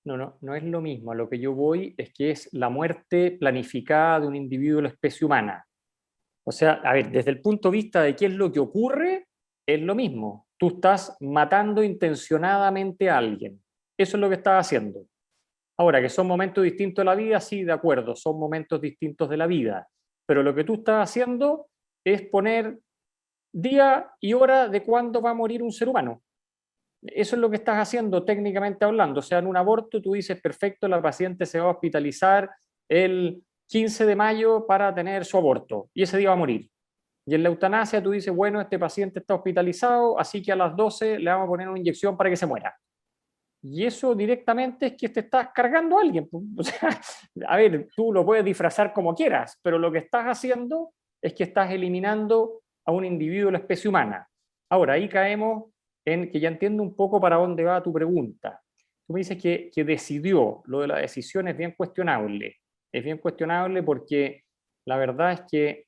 No es lo mismo. A lo que yo voy es que es la muerte planificada de un individuo de la especie humana. O sea, a ver, desde el punto de vista de qué es lo que ocurre, es lo mismo. Tú estás matando intencionadamente a alguien. Eso es lo que estás haciendo. Ahora, que son momentos distintos de la vida, sí, de acuerdo, son momentos distintos de la vida. Pero lo que tú estás haciendo es poner día y hora de cuándo va a morir un ser humano. Eso es lo que estás haciendo técnicamente hablando. O sea, en un aborto tú dices, perfecto, la paciente se va a hospitalizar el 15 de mayo para tener su aborto y ese día va a morir. Y en la eutanasia tú dices, bueno, este paciente está hospitalizado, así que a las 12 le vamos a poner una inyección para que se muera. Y eso directamente es que te estás cargando a alguien. O sea, a ver, tú lo puedes disfrazar como quieras, pero lo que estás haciendo es que estás eliminando a un individuo de la especie humana. Ahora, ahí caemos en que ya entiendo un poco para dónde va tu pregunta. Tú me dices que decidió, lo de la decisión es bien cuestionable. Es bien cuestionable porque la verdad es que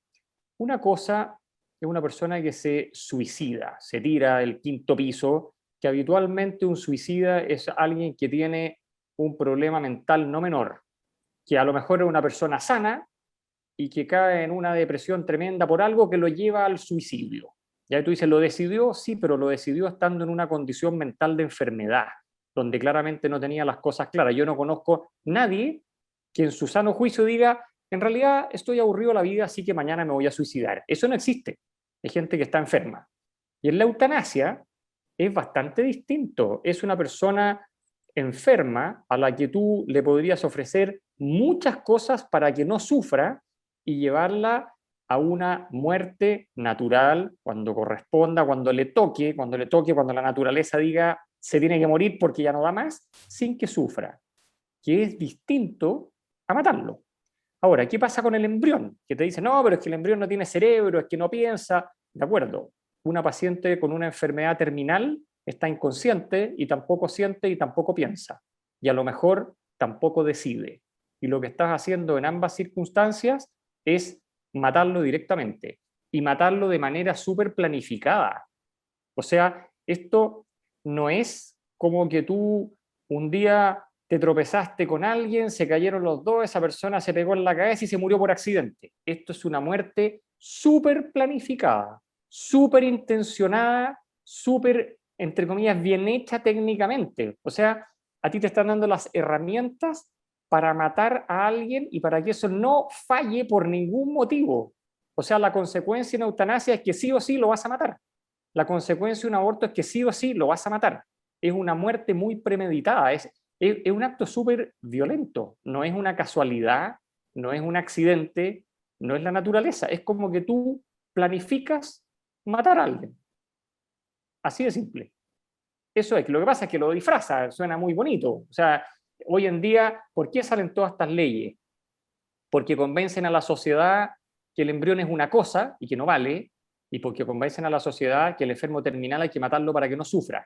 una cosa es una persona que se suicida, se tira del quinto piso, que habitualmente un suicida es alguien que tiene un problema mental no menor, que a lo mejor es una persona sana y que cae en una depresión tremenda por algo que lo lleva al suicidio. Ya tú dices, ¿lo decidió? Sí, pero lo decidió estando en una condición mental de enfermedad, donde claramente no tenía las cosas claras. Yo no conozco nadie que en su sano juicio diga, en realidad estoy aburrido de la vida, así que mañana me voy a suicidar. Eso no existe. Hay gente que está enferma. Y en la eutanasia es bastante distinto. Es una persona enferma a la que tú le podrías ofrecer muchas cosas para que no sufra y llevarla a una muerte natural cuando corresponda, cuando le toque, cuando la naturaleza diga se tiene que morir porque ya no da más, sin que sufra, que es distinto a matarlo. Ahora, ¿qué pasa con el embrión? Que te dicen, no, pero es que el embrión no tiene cerebro, es que no piensa. De acuerdo, una paciente con una enfermedad terminal está inconsciente y tampoco siente y tampoco piensa. Y a lo mejor tampoco decide. Y lo que estás haciendo en ambas circunstancias es matarlo directamente y matarlo de manera súper planificada. O sea, esto no es como que tú un día te tropezaste con alguien, se cayeron los dos, esa persona se pegó en la cabeza y se murió por accidente. Esto es una muerte súper planificada, súper intencionada, súper, entre comillas, bien hecha técnicamente. O sea, a ti te están dando las herramientas para matar a alguien y para que eso no falle por ningún motivo. O sea, la consecuencia en eutanasia es que sí o sí lo vas a matar. La consecuencia de un aborto es que sí o sí lo vas a matar. Es una muerte muy premeditada, es un acto súper violento, no es una casualidad, no es un accidente, no es la naturaleza, es como que tú planificas matar a alguien. Así de simple. Eso es, lo que pasa es que lo disfraza, suena muy bonito. O sea, hoy en día, ¿por qué salen todas estas leyes? Porque convencen a la sociedad que el embrión es una cosa y que no vale, y porque convencen a la sociedad que el enfermo terminal hay que matarlo para que no sufra.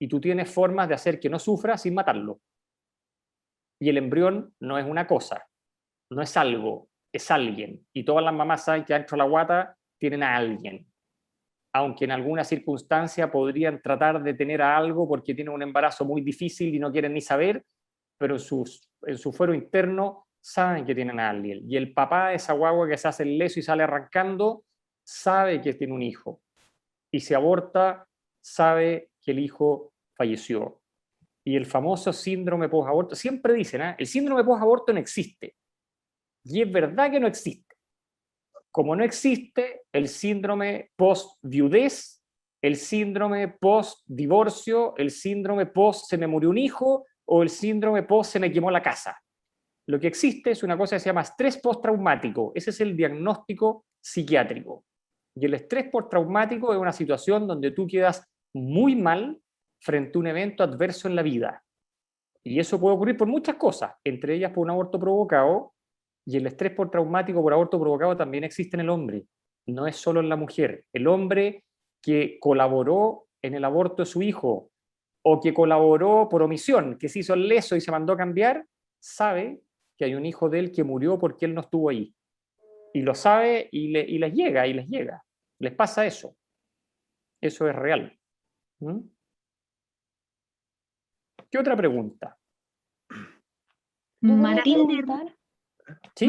Y tú tienes formas de hacer que no sufra sin matarlo. Y el embrión no es una cosa, no es algo, es alguien. Y todas las mamás saben que dentro de la guata tienen a alguien. Aunque en alguna circunstancia podrían tratar de tener a algo porque tienen un embarazo muy difícil y no quieren ni saber, pero en su fuero interno saben que tienen a alguien. Y el papá de esa guagua que se hace el leso y sale arrancando, sabe que tiene un hijo. Y si aborta, sabe que el hijo falleció. Y el famoso síndrome post-aborto, siempre dicen, el síndrome post-aborto no existe. Y es verdad que no existe. Como no existe el síndrome post-viudez, el síndrome post-divorcio, el síndrome post-se me murió un hijo o el síndrome post-se me quemó la casa. Lo que existe es una cosa que se llama estrés postraumático. Ese es el diagnóstico psiquiátrico. Y el estrés postraumático es una situación donde tú quedas muy mal frente a un evento adverso en la vida. Y eso puede ocurrir por muchas cosas, entre ellas por un aborto provocado, y el estrés postraumático por aborto provocado también existe en el hombre, no es solo en la mujer. El hombre que colaboró en el aborto de su hijo, o que colaboró por omisión, que se hizo el leso y se mandó a cambiar, sabe que hay un hijo de él que murió porque él no estuvo ahí. Y lo sabe y les llega, y les llega. Les pasa eso. Eso es real. ¿Mm? ¿Qué otra pregunta? Yo quería Martín, preguntar, ¿Sí?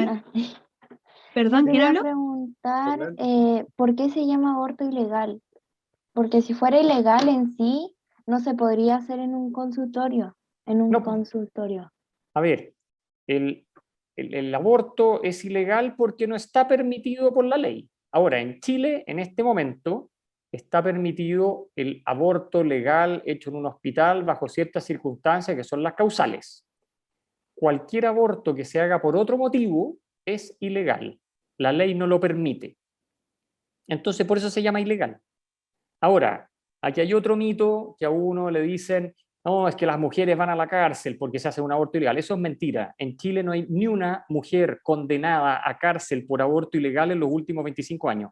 perdón, ¿quién quería habló? preguntar ¿por qué se llama aborto ilegal? Porque si fuera ilegal en sí, no se podría hacer en un consultorio, No. consultorio. A ver, el aborto es ilegal porque no está permitido por la ley. Ahora, en Chile, en este momento, está permitido el aborto legal hecho en un hospital bajo ciertas circunstancias que son las causales. Cualquier aborto que se haga por otro motivo es ilegal. La ley no lo permite. Entonces, por eso se llama ilegal. Ahora, aquí hay otro mito que a uno le dicen, no, es que las mujeres van a la cárcel porque se hace un aborto ilegal. Eso es mentira. En Chile no hay ni una mujer condenada a cárcel por aborto ilegal en los últimos 25 años.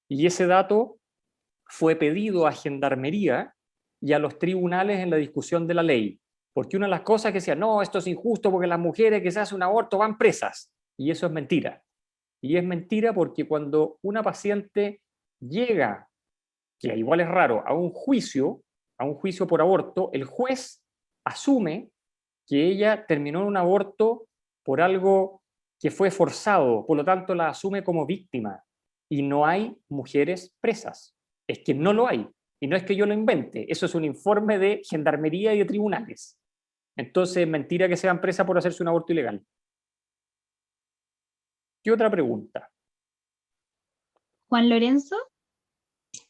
Y ese dato fue pedido a Gendarmería y a los tribunales en la discusión de la ley. Porque una de las cosas que decía, no, esto es injusto porque las mujeres que se hacen un aborto van presas. Y eso es mentira. Y es mentira porque cuando una paciente llega, que igual es raro, a un juicio por aborto, el juez asume que ella terminó en un aborto por algo que fue forzado, por lo tanto la asume como víctima. Y no hay mujeres presas. Es que no lo hay. Y no es que yo lo invente, eso es un informe de Gendarmería y de tribunales. Entonces, es mentira que sean presas por hacerse un aborto ilegal. ¿Qué otra pregunta? Juan Lorenzo.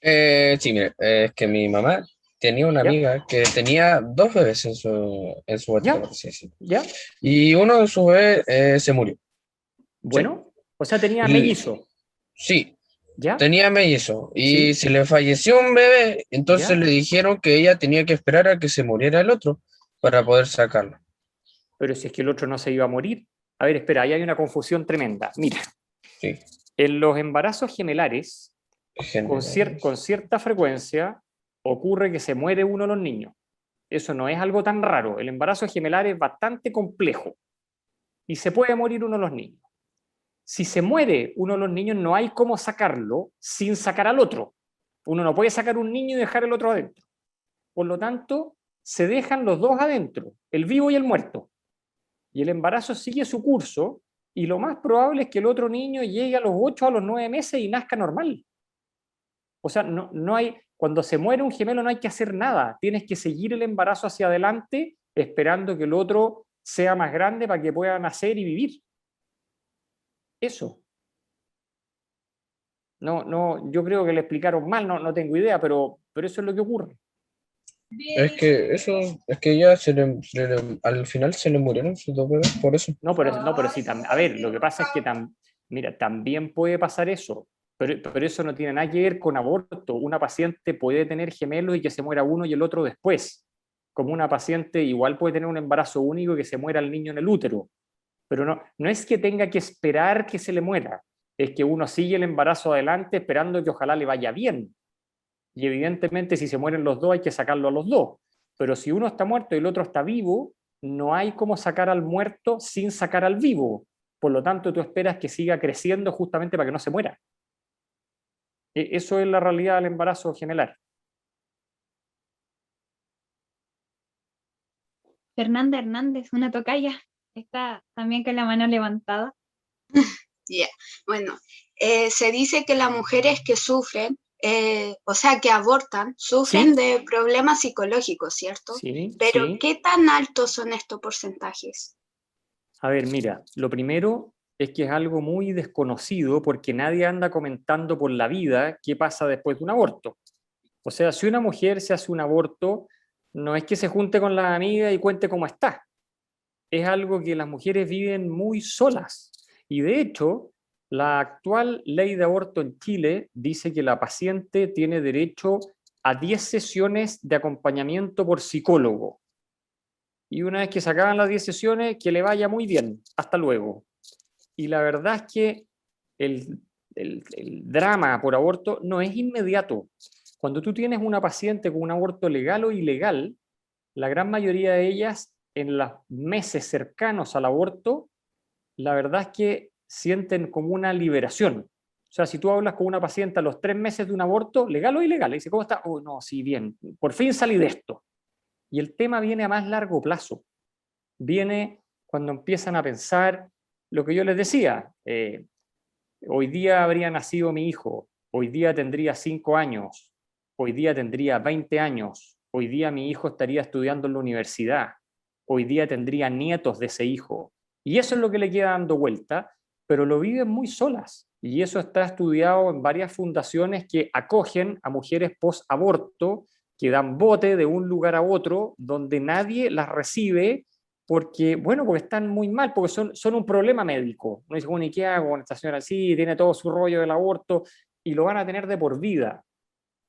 Sí, mire, es que mi mamá tenía una ¿Ya? amiga que tenía dos bebés en su barriga, ¿Ya? por así decirlo. ¿Ya? Y uno de sus bebés se murió. Bueno, o sea, tenía Y- mellizo. Sí, ¿Ya? tenía mellizo. Sí. Y se le falleció un bebé, entonces ¿Ya? le dijeron que ella tenía que esperar a que se muriera el otro para poder sacarlo. Pero si es que el otro no se iba a morir. A ver, espera, ahí hay una confusión tremenda. Mira, Sí, en los embarazos gemelares, con generales. cierta frecuencia, ocurre que se muere uno de los niños. Eso no es algo tan raro. El embarazo gemelar es bastante complejo y se puede morir uno de los niños. Si se muere uno de los niños, no hay cómo sacarlo sin sacar al otro. Uno no puede sacar un niño y dejar el otro adentro. Por lo tanto, se dejan los dos adentro, el vivo y el muerto. Y el embarazo sigue su curso y lo más probable es que el otro niño llegue a los 8 a los 9 meses y nazca normal. O sea, no hay, cuando se muere un gemelo no hay que hacer nada. Tienes que seguir el embarazo hacia adelante esperando que el otro sea más grande para que pueda nacer y vivir. Eso. Yo creo que le explicaron mal, no tengo idea, pero eso es lo que ocurre. Es que eso, es que ya al final se le murieron sus dos bebés, por eso. No, pero sí, a ver, lo que pasa es que mira, también puede pasar eso, pero eso no tiene nada que ver con aborto. Una paciente puede tener gemelos y que se muera uno y el otro después. Como una paciente igual puede tener un embarazo único y que se muera el niño en el útero. Pero no es que tenga que esperar que se le muera, es que uno sigue el embarazo adelante esperando que ojalá le vaya bien. Y evidentemente si se mueren los dos hay que sacarlo a los dos. Pero si uno está muerto y el otro está vivo, no hay cómo sacar al muerto sin sacar al vivo. Por lo tanto, tú esperas que siga creciendo justamente para que no se muera. Eso es la realidad del embarazo gemelar. Fernanda Hernández, una tocaya, está también con la mano levantada. Ya, bueno, se dice que las mujeres que sufren, o sea, que abortan, sufren ¿Sí? de problemas psicológicos, ¿cierto? Sí, Pero sí. ¿qué tan altos son estos porcentajes? A ver, mira, lo primero es que es algo muy desconocido porque nadie anda comentando por la vida qué pasa después de un aborto. O sea, si una mujer se hace un aborto, no es que se junte con la amiga y cuente cómo está. Es algo que las mujeres viven muy solas. Y de hecho, la actual ley de aborto en Chile dice que la paciente tiene derecho a 10 sesiones de acompañamiento por psicólogo. Y una vez que se acaban las 10 sesiones, que le vaya muy bien. Hasta luego. Y la verdad es que el drama por aborto no es inmediato. Cuando tú tienes una paciente con un aborto legal o ilegal, la gran mayoría de ellas en los meses cercanos al aborto, la verdad es que sienten como una liberación. O sea, si tú hablas con una paciente a los 3 meses de un aborto, legal o ilegal, le dice, ¿cómo está? Oh, no, sí, bien, por fin salí de esto. Y el tema viene a más largo plazo. Viene cuando empiezan a pensar lo que yo les decía. Hoy día habría nacido mi hijo, hoy día tendría 5 años, hoy día tendría 20 años, hoy día mi hijo estaría estudiando en la universidad, hoy día tendría nietos de ese hijo. Y eso es lo que le queda dando vuelta, pero lo viven muy solas. Y eso está estudiado en varias fundaciones que acogen a mujeres post-aborto, que dan bote de un lugar a otro, donde nadie las recibe porque, bueno, porque están muy mal, porque son un problema médico. Uno dice, bueno, ¿y qué hago con esta señora así? Tiene todo su rollo del aborto y lo van a tener de por vida.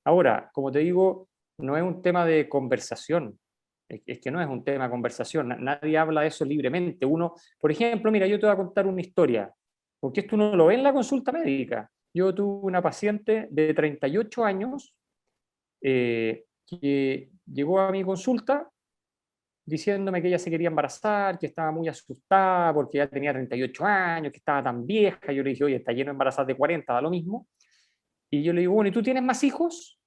Ahora, como te digo, no es un tema de conversación. Es que no es un tema de conversación. Nadie habla de eso libremente. Uno, por ejemplo, mira, yo te voy a contar una historia, porque esto uno lo ve en la consulta médica. Yo tuve una paciente de 38 años que llegó a mi consulta diciéndome que ella se quería embarazar, que estaba muy asustada porque ya tenía 38 años, que estaba tan vieja. Yo le dije, oye, está lleno de embarazadas de 40, da lo mismo. Y yo le digo, bueno, ¿y tú tienes más hijos?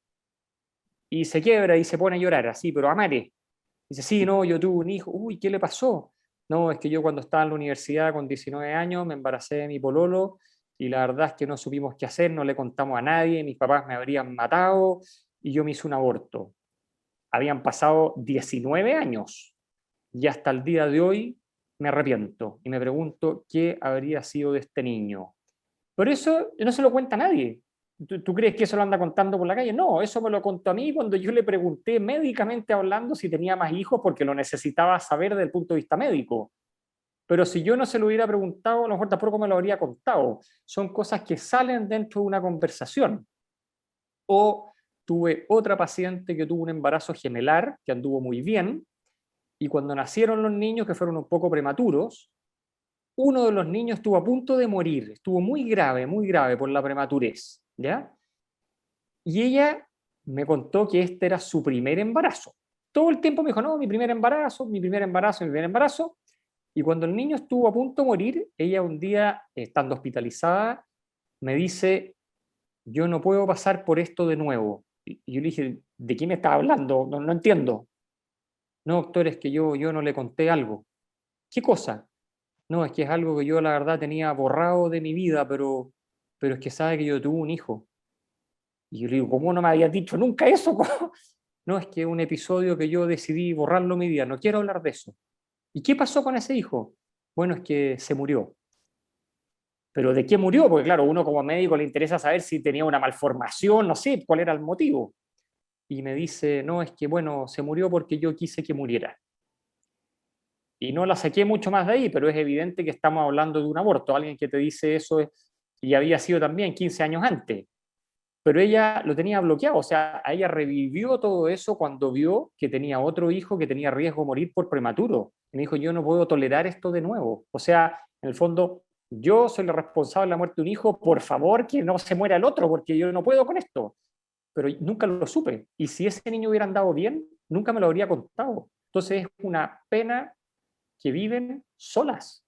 Y se quiebra y se pone a llorar así, pero a mares. Dice, sí, no, yo tuve un hijo. Uy, ¿qué le pasó? No, es que yo cuando estaba en la universidad con 19 años me embaracé de mi pololo y la verdad es que no supimos qué hacer, no le contamos a nadie, mis papás me habrían matado y yo me hice un aborto. Habían pasado 19 años y hasta el día de hoy me arrepiento y me pregunto qué habría sido de este niño. Pero eso no se lo cuenta a nadie. ¿Tú crees que eso lo anda contando por la calle? No, eso me lo contó a mí cuando yo le pregunté médicamente hablando si tenía más hijos porque lo necesitaba saber desde el punto de vista médico. Pero si yo no se lo hubiera preguntado, a lo mejor tampoco me lo habría contado. Son cosas que salen dentro de una conversación. O tuve otra paciente que tuvo un embarazo gemelar que anduvo muy bien y cuando nacieron los niños que fueron un poco prematuros, uno de los niños estuvo a punto de morir, estuvo muy grave por la prematurez, ¿ya? Y ella me contó que este era su primer embarazo. Todo el tiempo me dijo, no, mi primer embarazo, mi primer embarazo, mi primer embarazo. Y cuando el niño estuvo a punto de morir, ella un día, estando hospitalizada, me dice, yo no puedo pasar por esto de nuevo. Y yo le dije, ¿de qué me está hablando? No entiendo. No, doctor, es que yo no le conté algo. ¿Qué cosa? No, es que es algo que yo la verdad tenía borrado de mi vida, pero es que sabe que yo tuve un hijo. Y yo le digo, ¿cómo no me habías dicho nunca eso? No, es que es un episodio que yo decidí borrarlo de mi vida, no quiero hablar de eso. ¿Y qué pasó con ese hijo? Bueno, es que se murió. ¿Pero de qué murió? Porque claro, uno como médico le interesa saber si tenía una malformación, no sé, cuál era el motivo. Y me dice, no, es que bueno, se murió porque yo quise que muriera. Y no la saqué mucho más de ahí, pero es evidente que estamos hablando de un aborto. Alguien que te dice eso y había sido también 15 años antes. Pero ella lo tenía bloqueado, o sea, a ella revivió todo eso cuando vio que tenía otro hijo que tenía riesgo de morir por prematuro. Y me dijo, yo no puedo tolerar esto de nuevo. O sea, en el fondo, yo soy el responsable de la muerte de un hijo, por favor que no se muera el otro, porque yo no puedo con esto. Pero nunca lo supe. Y si ese niño hubiera andado bien, nunca me lo habría contado. Entonces es una pena que viven solas,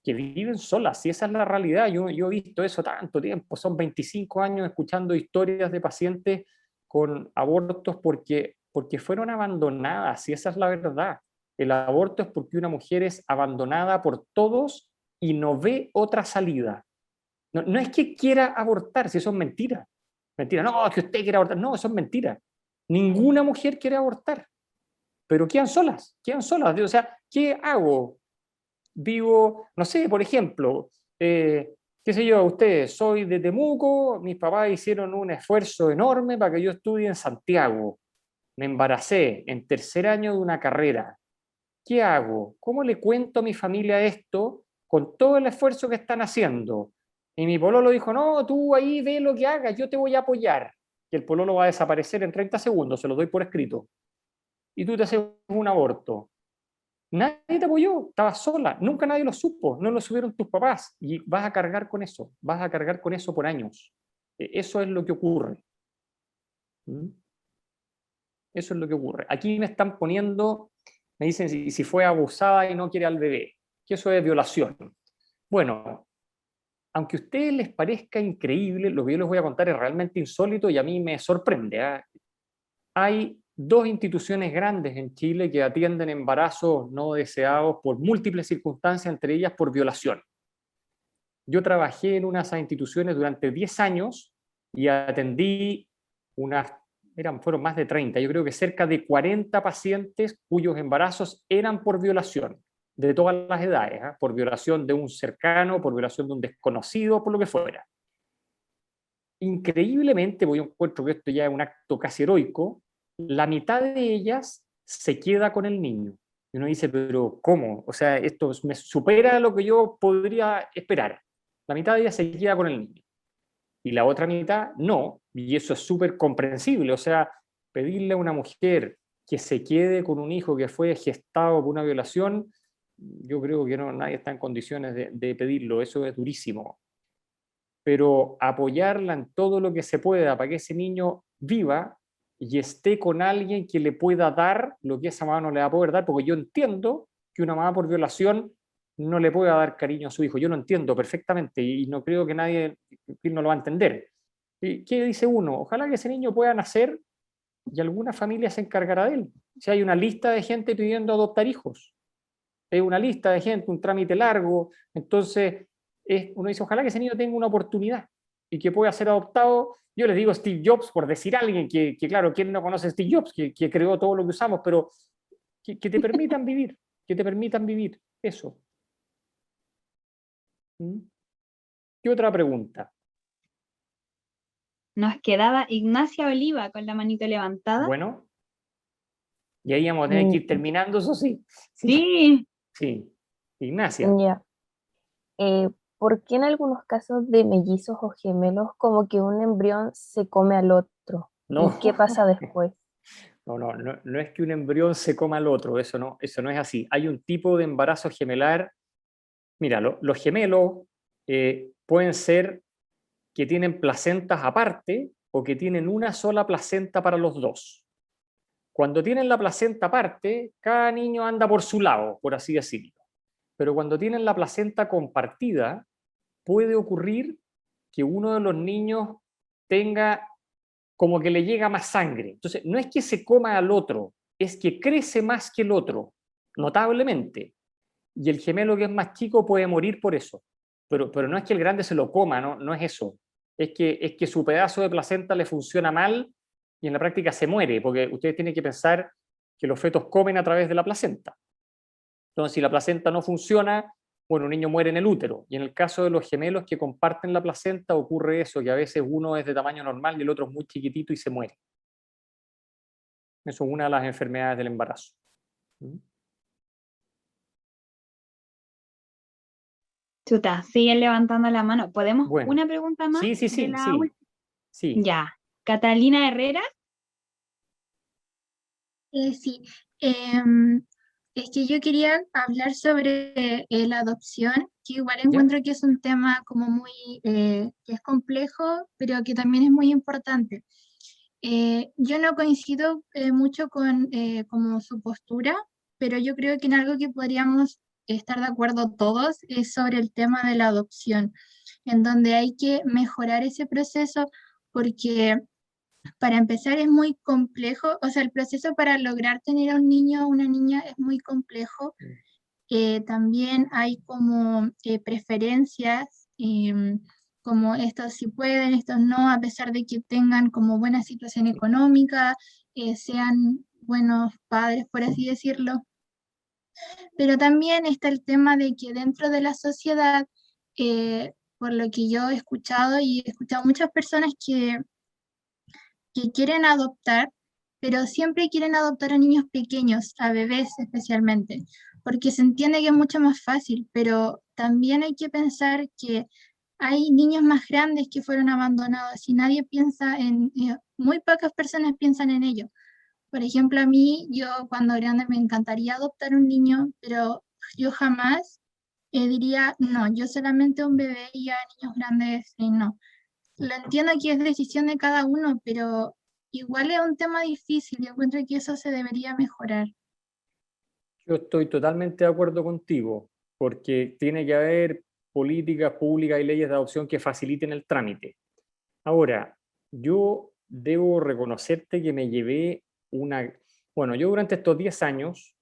y esa es la realidad. Yo he visto eso tanto tiempo, son 25 años escuchando historias de pacientes con abortos porque fueron abandonadas, y esa es la verdad. El aborto es porque una mujer es abandonada por todos y no ve otra salida. No es que quiera abortar, si eso es mentira. Mentira, no, es que usted quiere abortar, no, eso es mentira. Ninguna mujer quiere abortar, pero quedan solas. O sea, ¿qué hago? Vivo, no sé, por ejemplo, qué sé yo, ustedes, soy de Temuco, mis papás hicieron un esfuerzo enorme para que yo estudie en Santiago. Me embaracé en tercer año de una carrera. ¿Qué hago? ¿Cómo le cuento a mi familia esto con todo el esfuerzo que están haciendo? Y mi pololo dijo, no, tú ahí ve lo que hagas, yo te voy a apoyar. Y el pololo va a desaparecer en 30 segundos, se lo doy por escrito. Y tú te haces un aborto. Nadie te apoyó, estabas sola, nunca nadie lo supo, no lo supieron tus papás y vas a cargar con eso, por años. Eso es lo que ocurre. ¿Mm? Eso es lo que ocurre. Aquí me están poniendo, me dicen si fue abusada y no quiere al bebé, que eso es violación. Bueno, aunque a ustedes les parezca increíble, lo que yo les voy a contar es realmente insólito y a mí me sorprende. ¿Eh? Hay dos instituciones grandes en Chile que atienden embarazos no deseados por múltiples circunstancias, entre ellas por violación. Yo trabajé en una de esas instituciones durante 10 años y atendí fueron más de 30, yo creo que cerca de 40 pacientes cuyos embarazos eran por violación, de todas las edades, ¿eh? Por violación de un cercano, por violación de un desconocido, por lo que fuera. Increíblemente, porque yo encuentro que esto ya es un acto casi heroico, la mitad de ellas se queda con el niño. Y uno dice, pero ¿cómo? O sea, esto me supera lo que yo podría esperar. La mitad de ellas se queda con el niño. Y la otra mitad no, y eso es súper comprensible. O sea, pedirle a una mujer que se quede con un hijo que fue gestado por una violación, yo creo que nadie está en condiciones de pedirlo, eso es durísimo. Pero apoyarla en todo lo que se pueda para que ese niño viva y esté con alguien que le pueda dar lo que esa mamá no le va a poder dar, porque yo entiendo que una mamá por violación no le pueda dar cariño a su hijo, yo lo entiendo perfectamente y no creo que nadie no lo va a entender. ¿Y qué dice uno? Ojalá que ese niño pueda nacer y alguna familia se encargará de él. Si hay una lista de gente pidiendo adoptar hijos, hay una lista de gente, un trámite largo, entonces uno dice, ojalá que ese niño tenga una oportunidad y que pueda ser adoptado. Yo les digo Steve Jobs, por decir a alguien que claro, ¿quién no conoce a Steve Jobs? Que creó todo lo que usamos, pero que te permitan vivir, eso. ¿Mm? ¿Qué otra pregunta? Nos quedaba Ignacia Oliva con la manito levantada. Bueno, y ahí vamos a tener que ir terminando, eso sí. Sí. Sí, Ignacia. Ya. ¿Por qué en algunos casos de mellizos o gemelos como que un embrión se come al otro? No. ¿Y qué pasa después? No es que un embrión se coma al otro, eso no es así. Hay un tipo de embarazo gemelar Mira, los gemelos pueden ser que tienen placentas aparte o que tienen una sola placenta para los dos. Cuando tienen la placenta aparte, cada niño anda por su lado, por así decirlo. Pero cuando tienen la placenta compartida, puede ocurrir que uno de los niños tenga como que le llega más sangre. Entonces, no es que se coma al otro, es que crece más que el otro, notablemente. Y el gemelo que es más chico puede morir por eso. Pero no es que el grande se lo coma, no es eso. Es que su pedazo de placenta le funciona mal y en la práctica se muere, porque ustedes tienen que pensar que los fetos comen a través de la placenta. Entonces, si la placenta no funciona, bueno, un niño muere en el útero. Y en el caso de los gemelos que comparten la placenta ocurre eso, que a veces uno es de tamaño normal y el otro es muy chiquitito y se muere. Eso es una de las enfermedades del embarazo. Chuta, siguen levantando la mano. ¿Podemos Bueno, una pregunta más? sí. Sí. Ya. Catalina Herrera. Sí, es que yo quería hablar sobre la adopción, que igual encuentro que es un tema como muy, que es complejo, pero que también es muy importante. Yo no coincido mucho con como su postura, pero yo creo que en algo que podríamos estar de acuerdo todos es sobre el tema de la adopción, en donde hay que mejorar ese proceso porque para empezar es muy complejo, o sea, el proceso para lograr tener a un niño o una niña es muy complejo. También hay como preferencias, como estos sí pueden, estos no, a pesar de que tengan como buena situación económica, sean buenos padres, por así decirlo. Pero también está el tema de que dentro de la sociedad, por lo que yo he escuchado y he escuchado muchas personas que quieren adoptar, pero siempre quieren adoptar a niños pequeños, a bebés especialmente, porque se entiende que es mucho más fácil, pero también hay que pensar que hay niños más grandes que fueron abandonados y nadie piensa en, muy pocas personas piensan en ello. Por ejemplo, a mí, yo cuando grande me encantaría adoptar un niño, pero yo jamás diría, no, yo solamente un bebé y a niños grandes, no. Lo entiendo que es decisión de cada uno, pero igual es un tema difícil. Yo encuentro que eso se debería mejorar. Yo estoy totalmente de acuerdo contigo, porque tiene que haber políticas públicas y leyes de adopción que faciliten el trámite. Ahora, yo debo reconocerte que me llevé una... Bueno, yo durante estos 10 años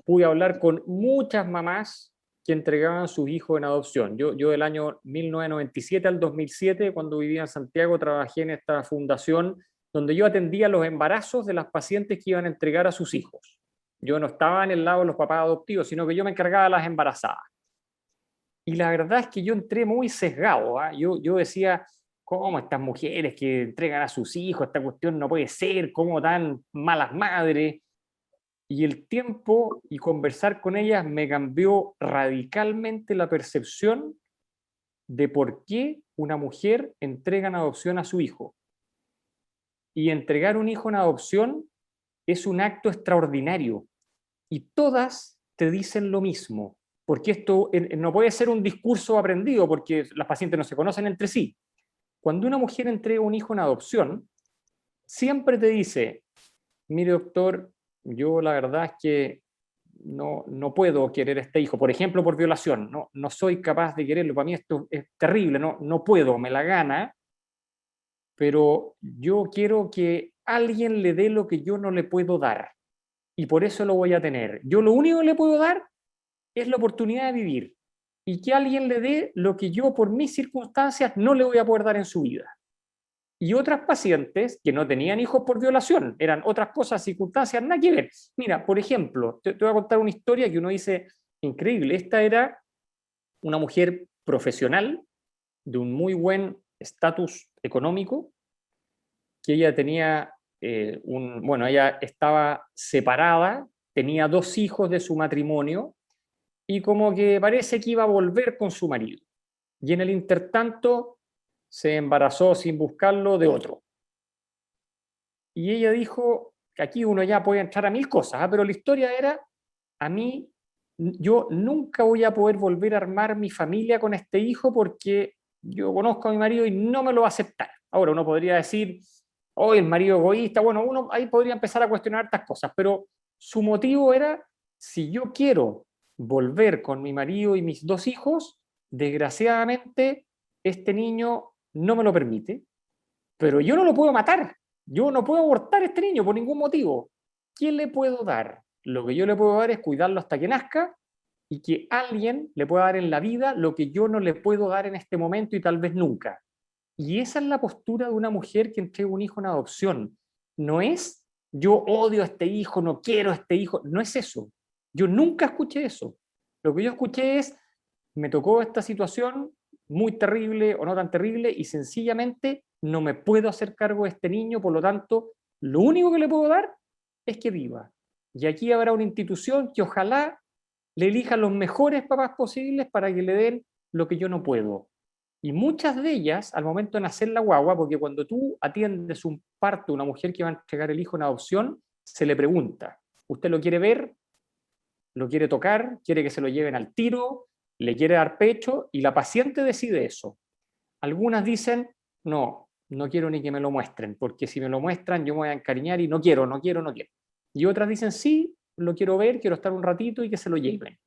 pude hablar con muchas mamás que entregaban sus hijos en adopción. Yo del año 1997 al 2007, cuando vivía en Santiago, trabajé en esta fundación donde yo atendía los embarazos de las pacientes que iban a entregar a sus hijos. Yo no estaba en el lado de los papás adoptivos, sino que yo me encargaba de las embarazadas. Y la verdad es que yo entré muy sesgado. ¿eh? Yo decía, ¿cómo estas mujeres que entregan a sus hijos? Esta cuestión no puede ser, ¿cómo tan malas madres? Y el tiempo y conversar con ellas me cambió radicalmente la percepción de por qué una mujer entrega en adopción a su hijo. Y entregar un hijo en adopción es un acto extraordinario. Y todas te dicen lo mismo, porque esto no puede ser un discurso aprendido, porque las pacientes no se conocen entre sí. Cuando una mujer entrega un hijo en adopción, siempre te dice, mire doctor, yo la verdad es que no puedo querer a este hijo, por ejemplo, por violación, no soy capaz de quererlo, para mí esto es terrible, no puedo, me la gana, pero yo quiero que alguien le dé lo que yo no le puedo dar, y por eso lo voy a tener. Yo lo único que le puedo dar es la oportunidad de vivir, y que alguien le dé lo que yo por mis circunstancias no le voy a poder dar en su vida. Y otras pacientes que no tenían hijos por violación, eran otras cosas, circunstancias, nada que ver. Mira, por ejemplo, te voy a contar una historia que uno dice, increíble, esta era una mujer profesional de un muy buen estatus económico, que ella tenía, bueno, ella estaba separada, tenía 2 hijos de su matrimonio, y como que parece que iba a volver con su marido. Y en el intertanto se embarazó sin buscarlo de otro. Y ella dijo que aquí uno ya puede entrar a 1000 cosas, pero la historia era, a mí yo nunca voy a poder volver a armar mi familia con este hijo porque yo conozco a mi marido y no me lo va a aceptar. Ahora uno podría decir, hoy el marido egoísta, bueno, uno ahí podría empezar a cuestionar estas cosas, pero su motivo era, si yo quiero volver con mi marido y mis 2 hijos, desgraciadamente este niño no me lo permite, pero yo no lo puedo matar, yo no puedo abortar a este niño por ningún motivo. ¿Qué le puedo dar? Lo que yo le puedo dar es cuidarlo hasta que nazca y que alguien le pueda dar en la vida lo que yo no le puedo dar en este momento y tal vez nunca. Y esa es la postura de una mujer que entrega un hijo en adopción. No es, yo odio a este hijo, no quiero a este hijo, no es eso. Yo nunca escuché eso. Lo que yo escuché es, me tocó esta situación muy terrible o no tan terrible y sencillamente no me puedo hacer cargo de este niño, por lo tanto, lo único que le puedo dar es que viva. Y aquí habrá una institución que ojalá le elija los mejores papás posibles para que le den lo que yo no puedo. Y muchas de ellas, al momento de nacer la guagua, porque cuando tú atiendes un parto, una mujer que va a entregar el hijo en adopción, se le pregunta, ¿usted lo quiere ver? ¿Lo quiere tocar? ¿Quiere que se lo lleven al tiro? ¿Le quiere dar pecho? Y la paciente decide eso. Algunas dicen, no, no quiero ni que me lo muestren, porque si me lo muestran yo me voy a encariñar y no quiero. Y otras dicen, sí, lo quiero ver, quiero estar un ratito y que se lo lleven.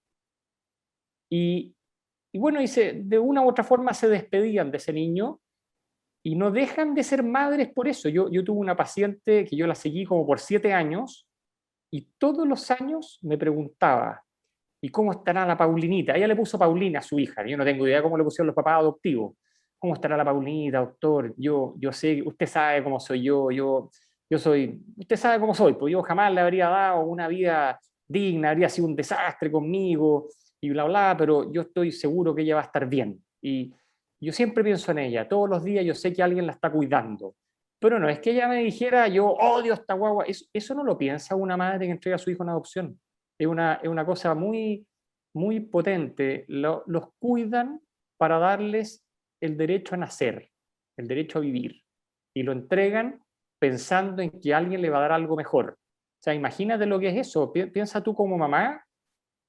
Y bueno, de una u otra forma se despedían de ese niño y no dejan de ser madres por eso. Yo tuve una paciente que yo la seguí como por 7 años y todos los años me preguntaba, ¿y cómo estará la Paulinita? Ella le puso Paulina a su hija, yo no tengo idea cómo le pusieron los papás adoptivos. ¿Cómo estará la Paulinita, doctor? Yo sé, usted sabe cómo soy yo soy, usted sabe cómo soy, pues yo jamás le habría dado una vida digna, habría sido un desastre conmigo, y bla, bla, pero yo estoy seguro que ella va a estar bien. Y yo siempre pienso en ella, todos los días yo sé que alguien la está cuidando. Pero no es que ella me dijera, yo odio a esta guagua. Eso no lo piensa una madre que entrega a su hijo en adopción. Es una cosa muy, muy potente. Los cuidan para darles el derecho a nacer, el derecho a vivir. Y lo entregan pensando en que alguien le va a dar algo mejor. O sea, imagínate lo que es eso. Piensa tú como mamá,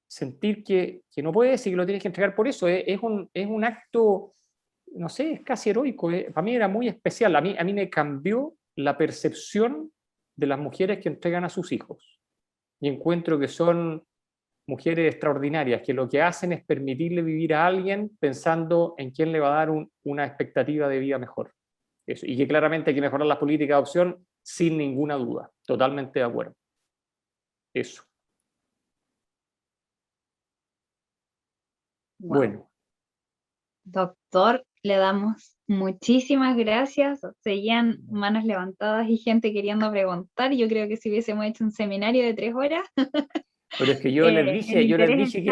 sentir que no puedes y que lo tienes que entregar por eso. Es un acto, no sé, es casi heroico. Para mí era muy especial. A mí me cambió la percepción de las mujeres que entregan a sus hijos. Y encuentro que son mujeres extraordinarias, que lo que hacen es permitirle vivir a alguien pensando en quién le va a dar una expectativa de vida mejor. Eso. Y que claramente hay que mejorar las políticas de adopción sin ninguna duda. Totalmente de acuerdo. Eso. Wow. Bueno. Doctor, le damos muchísimas gracias. Seguían manos levantadas y gente queriendo preguntar. Yo creo que si hubiésemos hecho un seminario de 3 horas. Pero es que yo les dije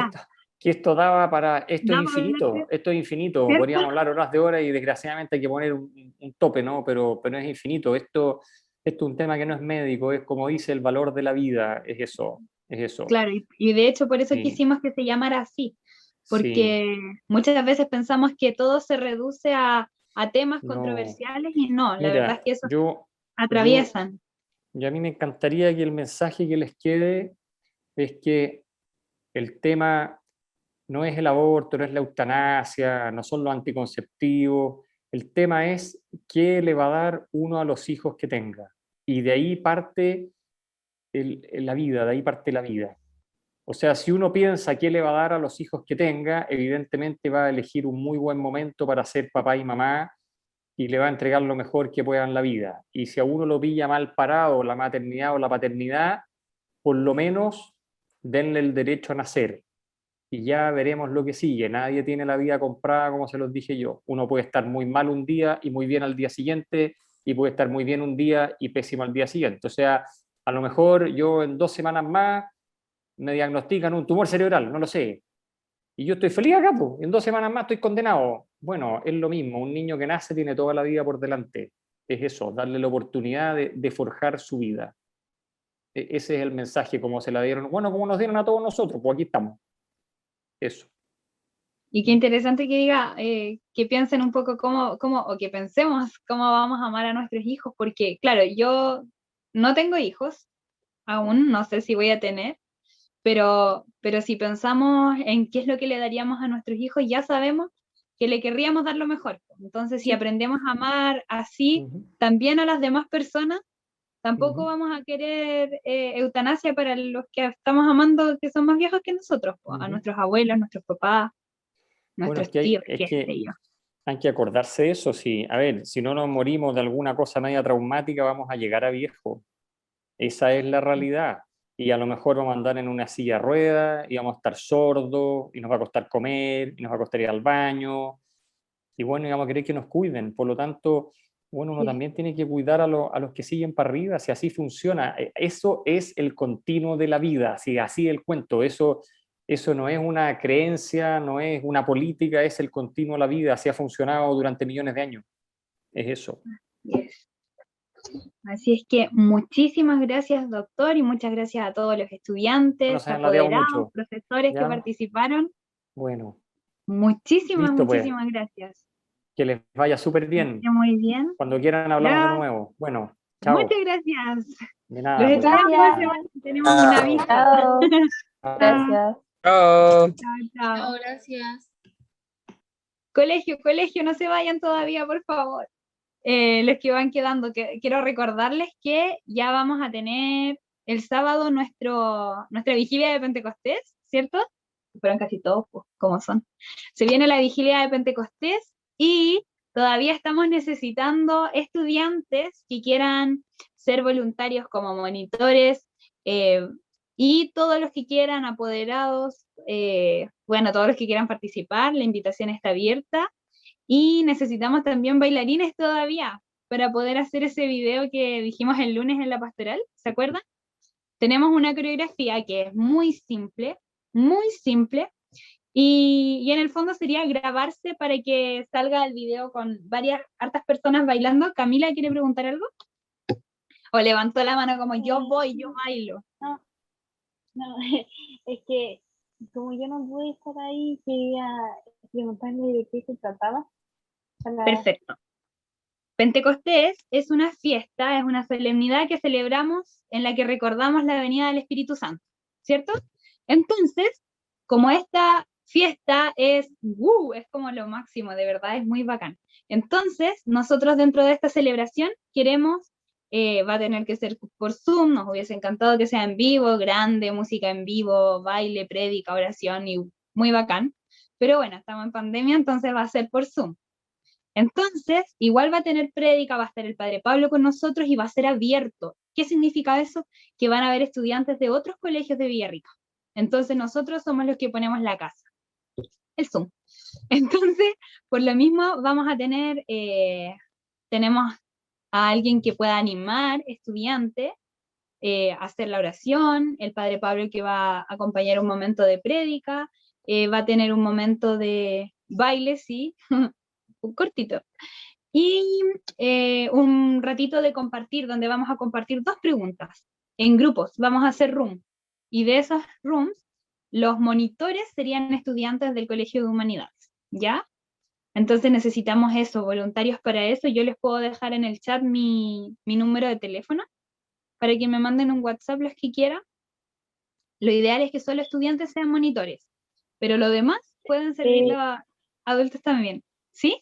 que esto daba para, esto es infinito, ¿cierto? Podríamos hablar horas de horas y desgraciadamente hay que poner un tope, ¿no? Pero es infinito. Esto es un tema que no es médico, es como dice el valor de la vida, es eso. Claro, y de hecho por eso Sí. quisimos que se llamara así, porque Sí. muchas veces pensamos que todo se reduce a temas No. controversiales y no, la Mira, verdad es que eso atraviesan. Y a mí me encantaría que el mensaje que les quede es que el tema no es el aborto, no es la eutanasia, no son los anticonceptivos, el tema es qué le va a dar uno a los hijos que tenga. Y de ahí parte la vida, de ahí parte la vida. O sea, si uno piensa qué le va a dar a los hijos que tenga, evidentemente va a elegir un muy buen momento para ser papá y mamá y le va a entregar lo mejor que pueda en la vida. Y si a uno lo pilla mal parado la maternidad o la paternidad, por lo menos denle el derecho a nacer. Y ya veremos lo que sigue. Nadie tiene la vida comprada, como se los dije yo. Uno puede estar muy mal un día y muy bien al día siguiente, y puede estar muy bien un día y pésimo al día siguiente. O sea, a lo mejor yo en 2 semanas más me diagnostican un tumor cerebral, no lo sé. Y yo estoy feliz acá, pues. En 2 semanas más estoy condenado. Bueno, es lo mismo. Un niño que nace tiene toda la vida por delante. Es eso, darle la oportunidad de forjar su vida. Ese es el mensaje, como se la dieron, bueno, como nos dieron a todos nosotros, pues aquí estamos. Eso. Y qué interesante que diga, que piensen un poco o que pensemos cómo vamos a amar a nuestros hijos, porque claro, yo no tengo hijos, aún no sé si voy a tener, pero si pensamos en qué es lo que le daríamos a nuestros hijos, ya sabemos que le querríamos dar lo mejor. Entonces, si aprendemos a amar así también a las demás personas, tampoco vamos a querer eutanasia para los que estamos amando que son más viejos que nosotros, a nuestros abuelos, nuestros papás, Bueno, nuestros tíos, qué sé yo. hay que acordarse de eso. Si, a ver, si no nos morimos de alguna cosa media traumática, vamos a llegar a viejo. Esa es la realidad. Y a lo mejor vamos a andar en una silla de ruedas, y vamos a estar sordos, y nos va a costar comer, y nos va a costar ir al baño, y bueno, y vamos a querer que nos cuiden. Por lo tanto, bueno, uno también tiene que cuidar a los que siguen para arriba, si así funciona. Eso es el continuo de la vida, si así el cuento. Eso no es una creencia, no es una política, es el continuo de la vida, así ha funcionado durante millones de años. Es eso. Yes. Así es que muchísimas gracias, doctor, y muchas gracias a todos los estudiantes, Bueno, apoderados, profesores que participaron. Bueno. Muchísimas Listo, gracias. Que les vaya súper bien. Muy bien. Cuando quieran hablamos de nuevo. Bueno, chao. Muchas gracias. De nada. Los estudiantes tenemos una vista. Chao. Gracias. Chao. Chao. Gracias. Colegio, no se vayan todavía, por favor. Los que van quedando, quiero recordarles que ya vamos a tener el sábado nuestra vigilia de Pentecostés, ¿cierto? Fueron casi todos, pues, como son. Se viene la vigilia de Pentecostés y todavía estamos necesitando estudiantes que quieran ser voluntarios como monitores, y todos los que quieran, apoderados, todos los que quieran participar, la invitación está abierta. Y necesitamos también bailarines todavía para poder hacer ese video que dijimos el lunes en la pastoral, ¿se acuerdan? Tenemos una coreografía que es muy simple, y en el fondo sería grabarse para que salga el video con hartas personas bailando. ¿Camila quiere preguntar algo? ¿O levantó la mano como yo bailo? No, es que como yo no pude estar ahí, quería preguntarle de qué se trataba. Perfecto. Pentecostés es una fiesta, es una solemnidad que celebramos en la que recordamos la venida del Espíritu Santo, ¿cierto? Entonces, como esta fiesta es como lo máximo, de verdad es muy bacán. Entonces, nosotros dentro de esta celebración queremos, va a tener que ser por Zoom, nos hubiese encantado que sea en vivo, grande, música en vivo, baile, prédica, oración, y muy bacán. Pero bueno, estamos en pandemia, entonces va a ser por Zoom. Entonces, igual va a tener prédica, va a estar el Padre Pablo con nosotros y va a ser abierto. ¿Qué significa eso? Que van a haber estudiantes de otros colegios de Villarrica. Entonces, nosotros somos los que ponemos la casa, el Zoom. Entonces, por lo mismo, vamos a tener, tenemos a alguien que pueda animar estudiantes, hacer la oración, el Padre Pablo que va a acompañar un momento de prédica, va a tener un momento de baile, sí, cortito, y un ratito de compartir, donde vamos a compartir 2 preguntas en grupos, vamos a hacer room, y de esos rooms, los monitores serían estudiantes del Colegio de Humanidades, ¿ya? Entonces necesitamos eso, voluntarios para eso. Yo les puedo dejar en el chat mi número de teléfono, para que me manden un WhatsApp los que quieran. Lo ideal es que solo estudiantes sean monitores, pero lo demás pueden servir los adultos también, ¿sí?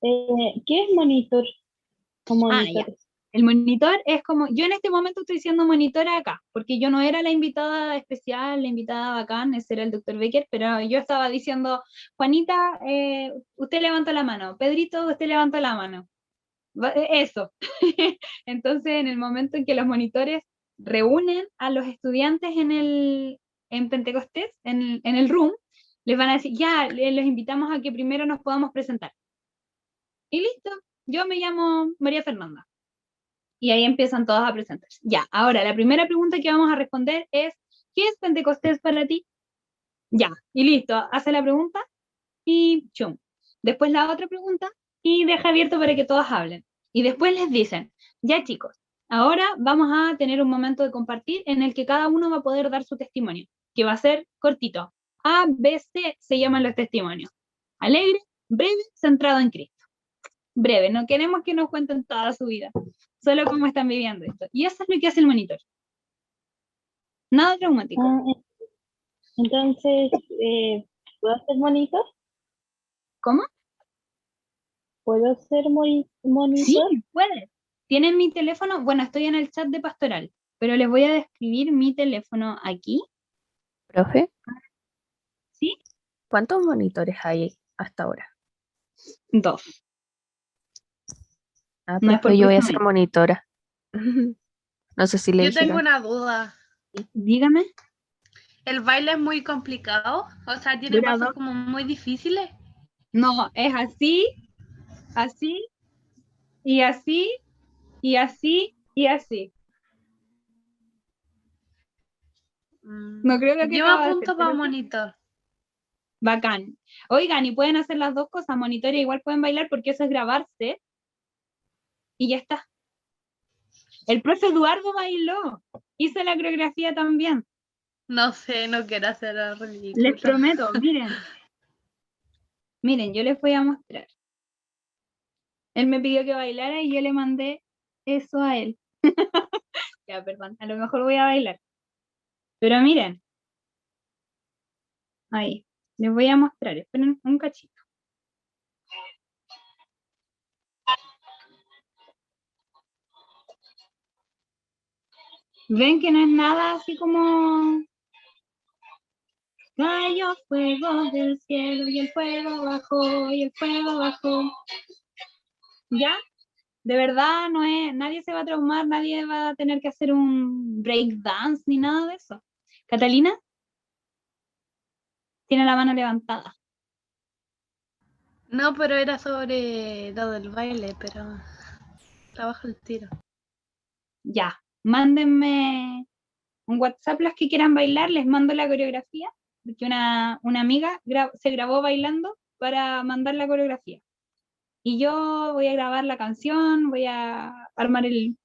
¿Qué es monitor? Ya. El monitor es como, yo en este momento estoy siendo monitora acá, porque yo no era la invitada especial, la invitada bacán, ese era el doctor Becker, pero yo estaba diciendo, Juanita, usted levanta la mano, Pedrito, usted levanta la mano. Eso. Entonces, en el momento en que los monitores reúnen a los estudiantes en Pentecostés, en el room, les van a decir, ya, los invitamos a que primero nos podamos presentar. Y listo, yo me llamo María Fernanda. Y ahí empiezan todos a presentarse. Ya, ahora, la primera pregunta que vamos a responder es, ¿qué es Pentecostés para ti? Ya, y listo, hace la pregunta y chum. Después la otra pregunta y deja abierto para que todos hablen. Y después les dicen, ya chicos, ahora vamos a tener un momento de compartir en el que cada uno va a poder dar su testimonio, que va a ser cortito. A, B, C se llaman los testimonios. Alegre, breve, centrado en Cristo. Breve, no queremos que nos cuenten toda su vida, solo cómo están viviendo esto. Y eso es lo que hace el monitor. Nada traumático. Entonces, ¿puedo ser monitor? ¿Cómo? ¿Puedo ser Sí, monitor? puedes. ¿Tienen mi teléfono? Bueno, estoy en el chat de Pastoral, pero les voy a describir mi teléfono aquí. Profe, ¿Sí? ¿cuántos monitores hay hasta ahora? 2. Ah, No es por profe, yo voy a ser presumir. monitora. No sé si le Yo tengo dijeron. una duda. Dígame. ¿El baile es muy complicado? O sea, ¿tiene Dura pasos 2. como muy difíciles? No, es así, así, y así, y así, y así. No creo que Yo me acaba de hacer, apunto para pero sí. monitor. Bacán. Oigan, y pueden hacer las dos cosas, monitor e igual pueden bailar porque eso es grabarse y ya está. El profe Eduardo bailó, hizo la coreografía también. No sé, no quiero hacer el ridículo. Les prometo, miren. Miren, yo les voy a mostrar. Él me pidió que bailara y yo le mandé eso a él. Ya, perdón, a lo mejor voy a bailar. Pero miren, ahí, les voy a mostrar. Esperen un cachito. Ven que no es nada así como cayó fuego del cielo y el fuego bajó y el fuego bajó. ¿Ya? De verdad, no es, nadie se va a traumar, nadie va a tener que hacer un break dance ni nada de eso. Catalina tiene la mano levantada. No, pero era sobre lo del baile, pero trabajo el tiro. Ya, mándenme un WhatsApp las que quieran bailar, les mando la coreografía, porque una amiga se grabó bailando para mandar la coreografía. Y yo voy a grabar la canción, voy a armar el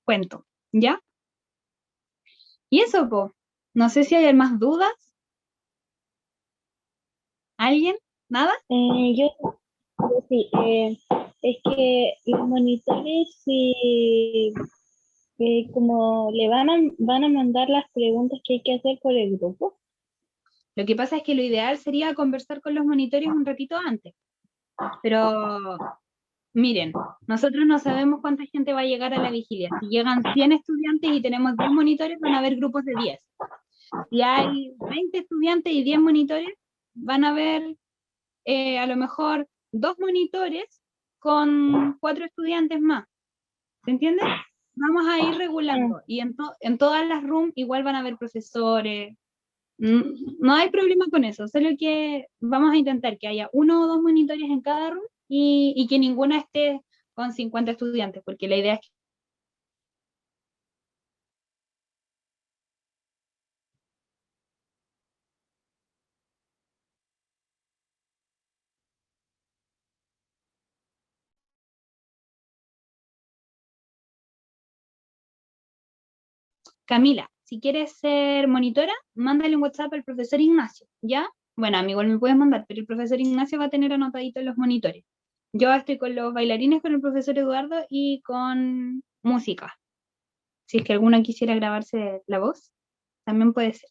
cuento, ¿ya? Y eso, po. No sé si hay más dudas. ¿Alguien? ¿Nada? Yo sí, es que los monitores, si como le van a mandar las preguntas que hay que hacer por el grupo. Lo que pasa es que lo ideal sería conversar con los monitores un ratito antes. Pero miren, nosotros no sabemos cuánta gente va a llegar a la vigilia. Si llegan 100 estudiantes y tenemos 10 monitores, van a haber grupos de 10. Si hay 20 estudiantes y 10 monitores, van a haber a lo mejor 2 monitores con 4 estudiantes más. ¿Se entiende? Vamos a ir regulando. Y en todas las rooms igual van a haber profesores. No hay problema con eso, solo que vamos a intentar que haya 1 o 2 monitores en cada room y que ninguna esté con 50 estudiantes, porque la idea es que Camila, si quieres ser monitora, mándale un WhatsApp al profesor Ignacio, ¿ya? Bueno, a mí igual me puedes mandar, pero el profesor Ignacio va a tener anotaditos los monitores. Yo estoy con los bailarines, con el profesor Eduardo y con música. Si es que alguno quisiera grabarse la voz, también puede ser.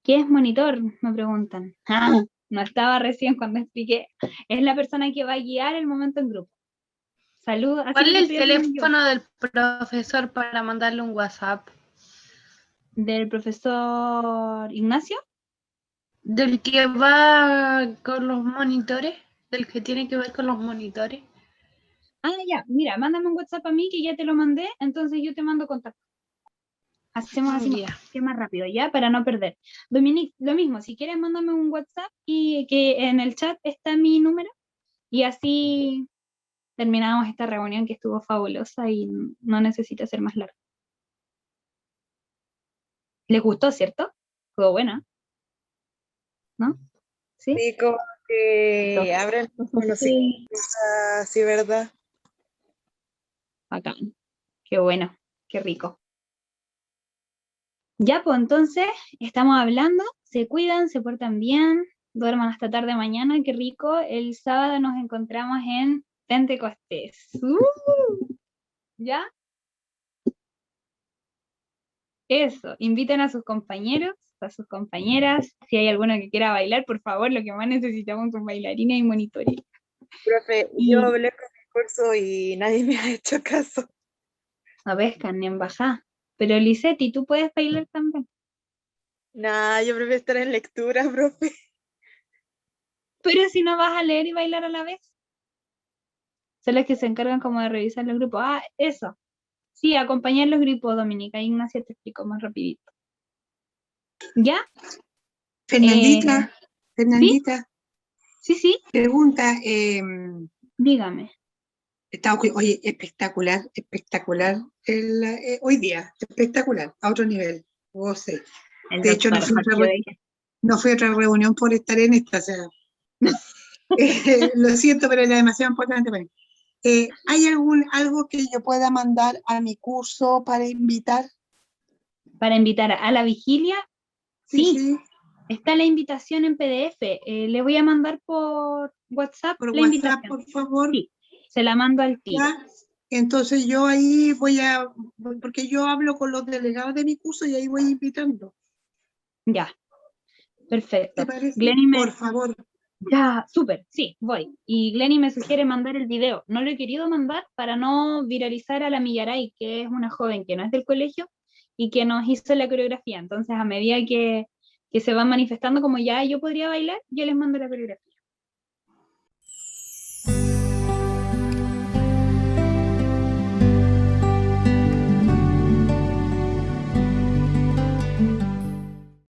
¿Qué es monitor? Me preguntan. Ah, no estaba recién cuando expliqué. Es la persona que va a guiar el momento en grupo. Saludos. ¿Cuál es el teléfono del profesor para mandarle un WhatsApp? ¿Del profesor Ignacio? ¿Del que va con los monitores? ¿Del que tiene que ver con los monitores? Ah, ya, mira, mándame un WhatsApp a mí que ya te lo mandé, entonces yo te mando contacto. Hacemos así que más rápido, ¿ya? Para no perder. Dominique, lo mismo, si quieres mándame un WhatsApp y que en el chat está mi número y así terminamos esta reunión que estuvo fabulosa y no necesita ser más larga. ¿Les gustó, cierto? Fue buena, ¿no? ¿Sí? Sí, como que abren Sí. sí, ¿verdad? Bacán. Qué bueno, qué rico. Ya, pues entonces estamos hablando, se cuidan, se portan bien, duerman hasta tarde mañana, qué rico. El sábado nos encontramos en Pentecostés. ¿Ya? Eso, inviten a sus compañeros, a sus compañeras. Si hay alguno que quiera bailar, por favor, lo que más necesitamos son bailarines y monitores. Profe, yo hablé con el curso y nadie me ha hecho caso. No pescan ni en bajá. Pero Lisetti, tú puedes bailar también. Nah, yo prefiero estar en lectura, profe. Pero si no vas a leer y bailar a la vez. Son los que se encargan como de revisar los grupos. Ah, eso. Sí, acompañar los grupos, Dominica. Ignacia te explico más rapidito. ¿Ya? Fernandita, Fernandita. Sí. Pregunta. Dígame. Oye, espectacular hoy día, espectacular, a otro nivel. Goce. De hecho, no fui a otra reunión por estar en esta, o sea, lo siento, pero era demasiado importante para mí. ¿Hay algo que yo pueda mandar a mi curso para invitar? ¿Para invitar a la vigilia? Sí. Está la invitación en PDF. Le voy a mandar por WhatsApp la invitación. Por favor. Sí, se la mando al tiro. ¿Ya? Entonces yo ahí porque yo hablo con los delegados de mi curso y ahí voy invitando. Ya, perfecto. ¿Te parece? Glenny por favor. Ya, súper, sí, voy. Y Glenny me sugiere mandar el video. No lo he querido mandar para no viralizar a la Millaray, que es una joven que no es del colegio y que nos hizo la coreografía. Entonces, a medida que se van manifestando como ya yo podría bailar, yo les mando la coreografía.